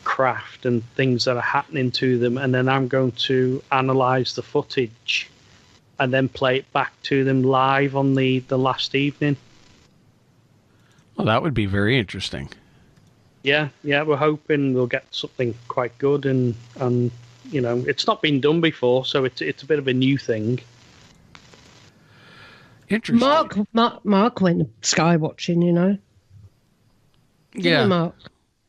craft and things that are happening to them, and then I'm going to analyze the footage and then play it back to them live on the last evening. Well, that would be very interesting. Yeah, we're hoping we'll get something quite good, and it's not been done before, so it's a bit of a new thing. Interesting. Mark went sky watching, Yeah. Didn't Mark?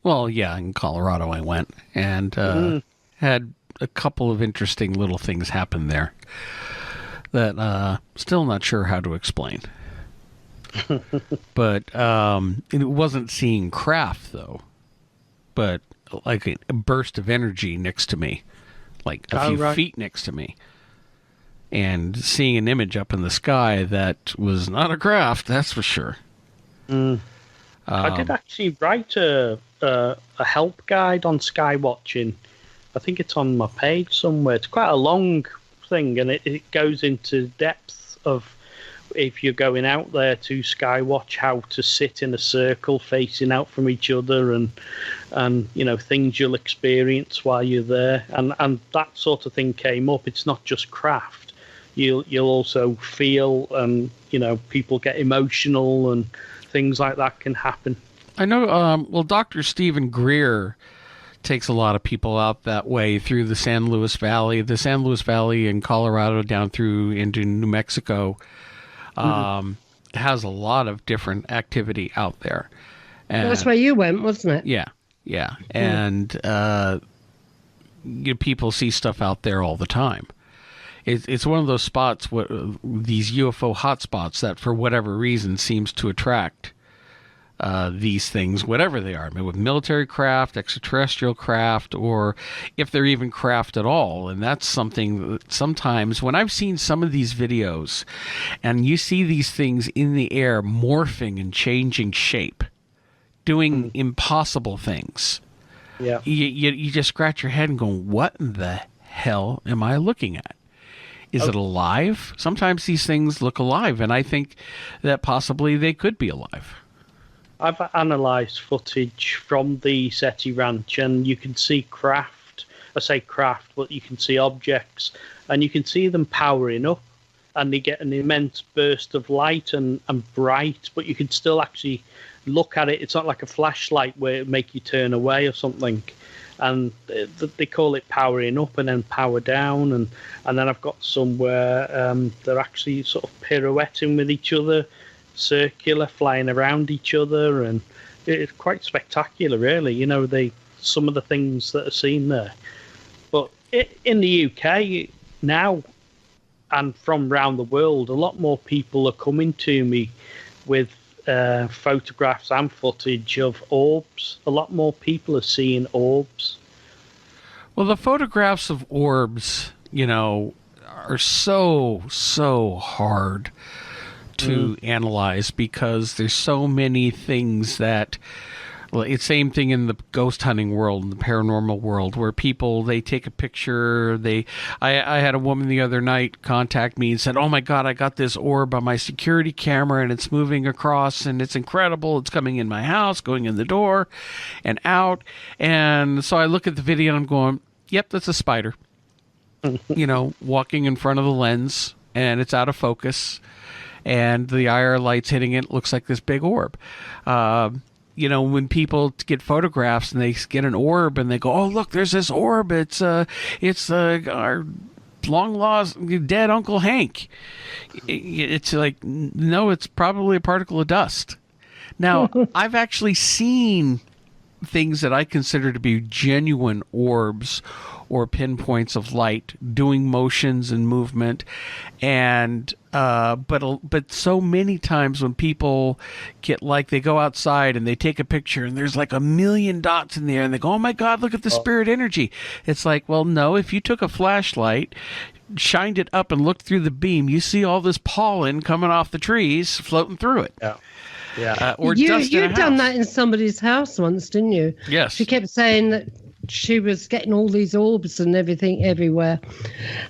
Well, yeah, in Colorado I went and had a couple of interesting little things happen there that still not sure how to explain. But it wasn't seeing craft, though, but like a burst of energy next to me, like a few feet next to me. And seeing an image up in the sky that was not a craft, that's for sure. I did actually write a help guide on sky watching. I think it's on my page somewhere. It's quite a long thing, and it goes into depth of, if you're going out there to sky watch, how to sit in a circle facing out from each other, and things you'll experience while you're there, and that sort of thing came up. It's not just craft. You'll also feel, and people get emotional, and things like that can happen. I know. Well, Dr. Stephen Greer takes a lot of people out that way through the San Luis Valley in Colorado down through into New Mexico. Has a lot of different activity out there. And that's where you went, wasn't it? Yeah. And people see stuff out there all the time. It's one of those spots, these UFO hotspots, that for whatever reason seems to attract these things, whatever they are, with military craft, extraterrestrial craft, or if they're even craft at all. And that's something that sometimes when I've seen some of these videos and you see these things in the air morphing and changing shape, doing impossible things, you just scratch your head and go, what in the hell am I looking at? Is it alive? Sometimes these things look alive, and I think that possibly they could be alive. I've analysed footage from the SETI Ranch, and you can see craft. I say craft, but you can see objects, and you can see them powering up, and they get an immense burst of light and bright, but you can still actually look at it. It's not like a flashlight where it make you turn away or something. And they call it powering up and then power down, and then I've got some where they're actually sort of pirouetting with each other, circular, flying around each other, and it's quite spectacular, really. Some of the things that are seen there. But in the UK now, and from around the world, a lot more people are coming to me with photographs and footage of orbs. A lot more people are seeing orbs. Well, the photographs of orbs, are so hard to analyze, because there's so many things that, it's same thing in the ghost hunting world, in the paranormal world, where people, they take a picture. I had a woman the other night contact me and said, oh my God, I got this orb on my security camera and it's moving across and it's incredible. It's coming in my house, going in the door and out. And so I look at the video and I'm going, yep, that's a spider, walking in front of the lens, and it's out of focus, and the IR light's hitting it. It looks like this big orb. When people get photographs and they get an orb and they go, oh, look, there's this orb. It's our long lost dead Uncle Hank. It's like, no, it's probably a particle of dust. Now, I've actually seen things that I consider to be genuine orbs or pinpoints of light doing motions and movement, and but so many times when people they go outside and they take a picture and there's like a million dots in the air and they go, oh my God, look at the spirit energy. It's like, well, no, if you took a flashlight, shined it up and looked through the beam, you see all this pollen coming off the trees floating through it. Or dust in a You've done house. that in somebody's house once, didn't you? Yes. She kept saying that she was getting all these orbs and everything everywhere.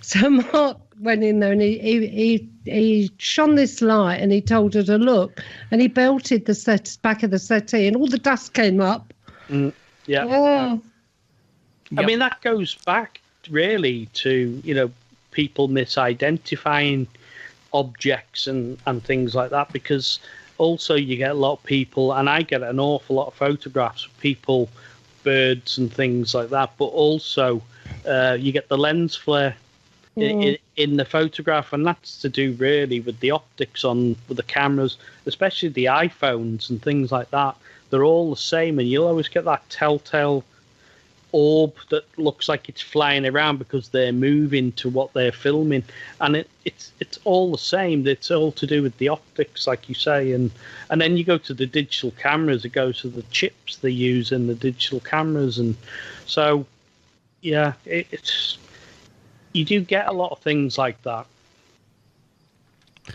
So Mark went in there and he shone this light and he told her to look, and he belted the back of the settee and all the dust came up. Yeah. Oh. I mean, that goes back really to, people misidentifying objects and things like that, because also you get a lot of people, and I get an awful lot of photographs of people, birds and things like that, but also you get the lens flare in the photograph, and that's to do really with the optics with the cameras, especially the iPhones and things like that. They're all the same, and you'll always get that telltale orb that looks like it's flying around because they're moving to what they're filming, and it's all the same. It's all to do with the optics, like you say, and then you go to the digital cameras. It goes to the chips they use in the digital cameras, and so yeah, it's you do get a lot of things like that.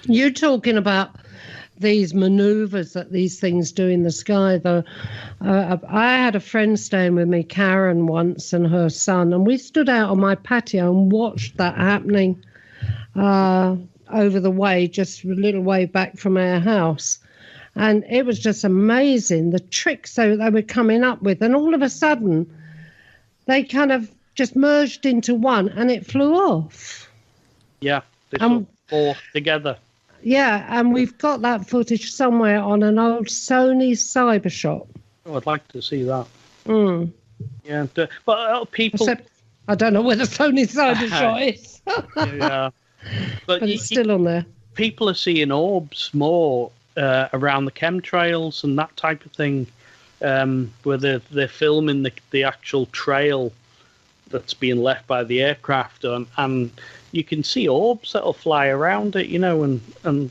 You're talking about these maneuvers that these things do in the sky. I had a friend staying with me, Karen, once, and her son, and we stood out on my patio and watched that happening over the way, just a little way back from our house. And it was just amazing, the tricks they were coming up with. And all of a sudden, they kind of just merged into one, and it flew off. Yeah, they sort of fall together. Yeah, and we've got that footage somewhere on an old Sony Cybershot. Oh, I'd like to see that. Mm. Yeah, but people... Except, I don't know where the Sony Cybershot is. Yeah. But it's still on there. People are seeing orbs more around the chemtrails and that type of thing, where they're filming the actual trail that's being left by the aircraft, and you can see orbs that'll fly around it, and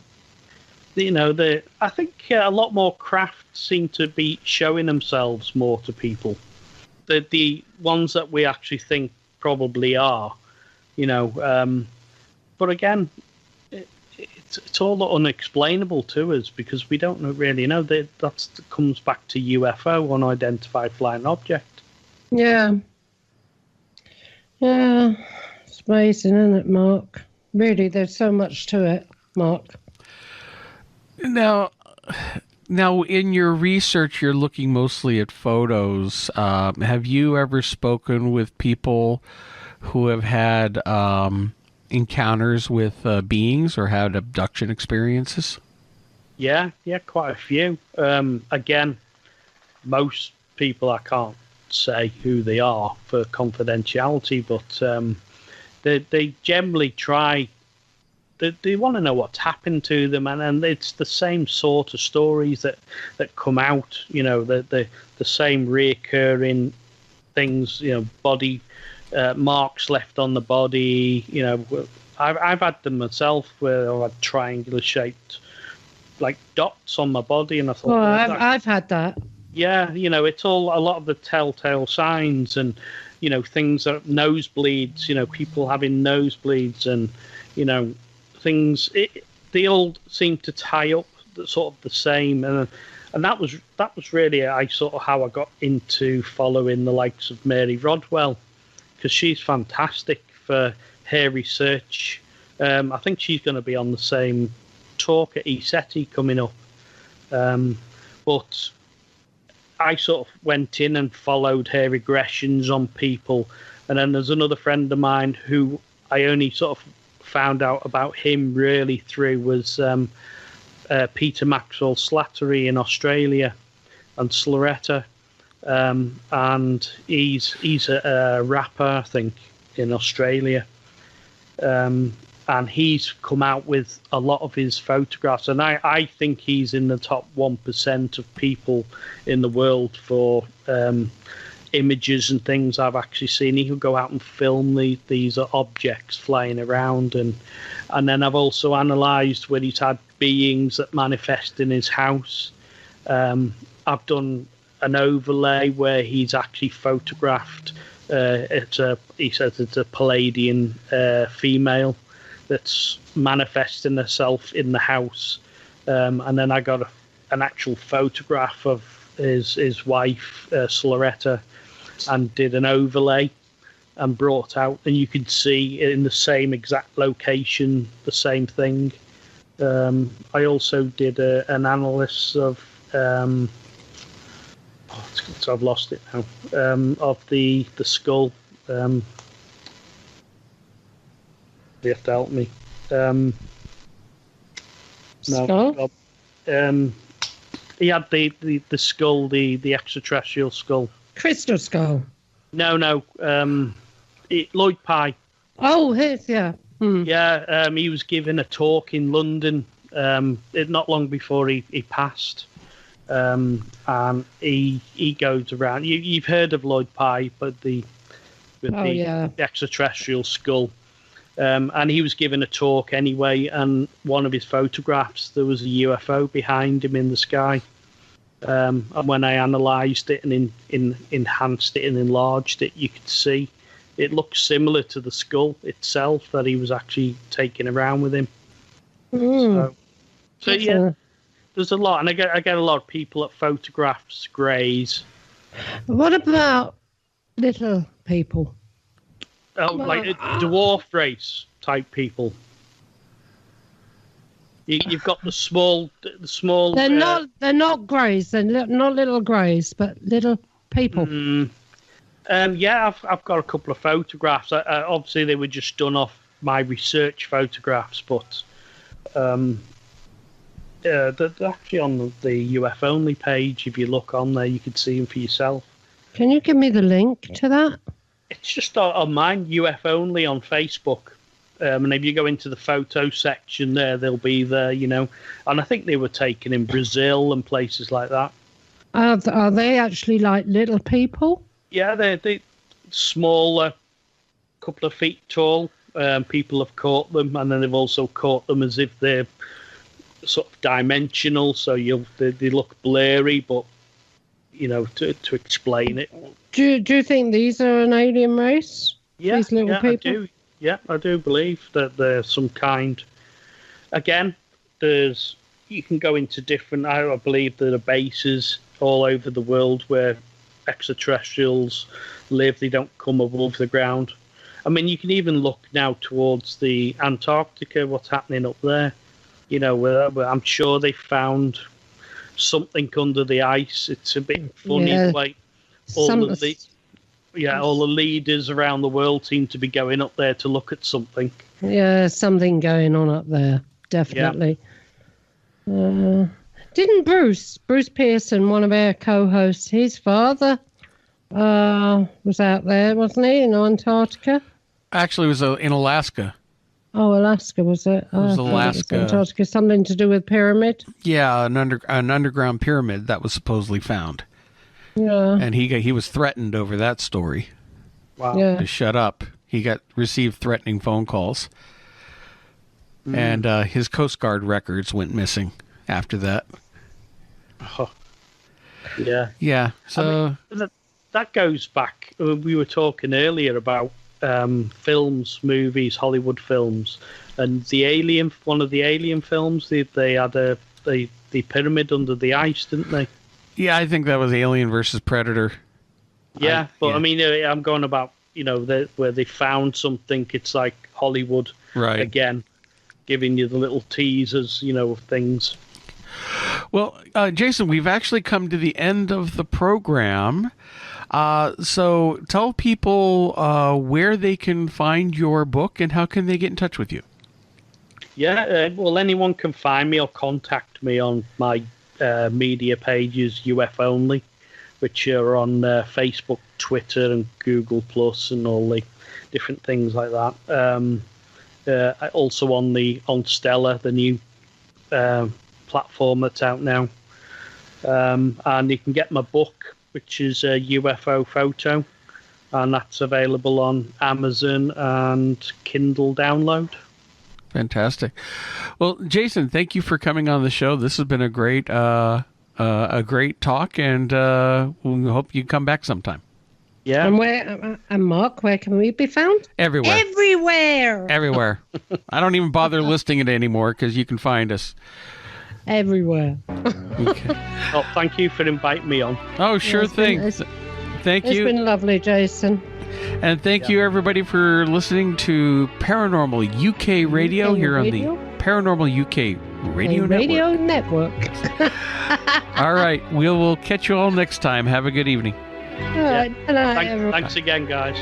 I think a lot more craft seem to be showing themselves more to people. The ones that we actually think probably are, but again, it's all unexplainable to us because we don't really know. That comes back to UFO, unidentified flying object. Yeah. Yeah, it's amazing, isn't it, Mark? Really, there's so much to it, Mark. Now, in your research, you're looking mostly at photos. Have you ever spoken with people who have had encounters with beings or had abduction experiences? Yeah, quite a few. Again, most people I can't say who they are for confidentiality, but they generally try. They want to know what's happened to them, and it's the same sort of stories that come out. The same reoccurring things. Body marks left on the body. I've had them myself where I've had triangular shaped like dots on my body, and I thought, I've had that. Yeah, it's all a lot of the telltale signs, and things that nosebleeds. People having nosebleeds, and things. They all seem to tie up sort of the same, and that was really how I got into following the likes of Mary Rodwell, because she's fantastic for her research. I think she's going to be on the same talk at ESETI coming up, but I sort of went in and followed her regressions on people. And then there's another friend of mine who I only sort of found out about him really through was Peter Maxwell Slattery in Australia and Sloretta. And he's a rapper, I think, in Australia. And he's come out with a lot of his photographs, and I think he's in the top 1% of people in the world for images and things I've actually seen. He will go out and film these objects flying around, and then I've also analysed where he's had beings that manifest in his house. I've done an overlay where he's actually photographed. He says it's a Palladian female that's manifesting herself in the house, and then I got an actual photograph of his wife, Sloretta, and did an overlay and brought out, and you can see in the same exact location the same thing. I also did an analysis of so I've lost it now, of the skull. You have to help me. No. Skull? He had the skull, the extraterrestrial skull. Crystal skull. No. Lloyd Pye. Oh, his, yeah. Yeah, he was giving a talk in London not long before he passed. And he goes around. You've heard of Lloyd Pye, but the extraterrestrial skull. And he was giving a talk anyway, and one of his photographs, there was a UFO behind him in the sky. And when I analysed it and enhanced it and enlarged it, you could see it looks similar to the skull itself that he was actually taking around with him. So yeah, there's a lot, and I get a lot of people that photographs greys. What about little people? Oh, like dwarf race type people. You've got the small. They're not greys. They're not little greys, but little people. Yeah, I've got a couple of photographs. Obviously, they were just done off my research photographs, but they're actually on the UFO only page. If you look on there, you can see them for yourself. Can you give me the link to that? It's just on mine, UFO only on Facebook. And if you go into the photo section there, they'll be there, and I think they were taken in Brazil and places like that. Are they actually like little people? Yeah, they're smaller, couple of feet tall. People have caught them, and then they've also caught them as if they're sort of dimensional, so they look blurry, but to explain it. Do you think these are an alien race? Yeah, these little people? I do. Yeah, I do believe that they're some kind. Again, you can go into different. I believe there are bases all over the world where extraterrestrials live. They don't come above the ground. I mean, you can even look now towards the Antarctica. What's happening up there? Where I'm sure they found something under the ice. It's a bit funny, like all the leaders around the world seem to be going up there to look at something. Yeah, something going on up there, definitely. Yeah. Didn't Bruce Pearson, one of our co-hosts, his father was out there, wasn't he, in Antarctica? Actually, it was in Alaska. Oh, Alaska, was it? It was Alaska. It was Antarctica, something to do with pyramid? Yeah, an underground pyramid that was supposedly found. Yeah. And he was threatened over that story. Wow. Yeah. To shut up. He received threatening phone calls. And his Coast Guard records went missing after that. Oh. Yeah. Yeah. So that goes back. We were talking earlier about films, movies, Hollywood films, and one of the Alien films. They had the pyramid under the ice, didn't they? Yeah, I think that was Alien versus Predator. Yeah, I mean, I'm going about where they found something. It's like Hollywood, right? Again, giving you the little teasers, of things. Well, Jason, we've actually come to the end of the program. So tell people where they can find your book and how can they get in touch with you. Yeah, well, anyone can find me or contact me on my media pages, UFO Only, which are on Facebook, Twitter, and Google Plus, and all the different things like that. Also on Stellar, the new platform that's out now, and you can get my book, which is UFO Photo, and that's available on Amazon and Kindle download. Fantastic. Well, Jason, thank you for coming on the show. This has been a great talk, and we hope you come back sometime. Yeah. And Mark, where can we be found? Everywhere. Everywhere. I don't even bother listing it anymore because you can find us everywhere. Okay. Well, thank you for inviting me on. Oh, sure thing. Thank you. It's been lovely, Jason. And thank you, everybody, for listening to Paranormal UK Radio here on the Paranormal UK Radio Network. All right. We'll catch you all next time. Have a good evening. All right. Hello, everyone. Thanks again, guys.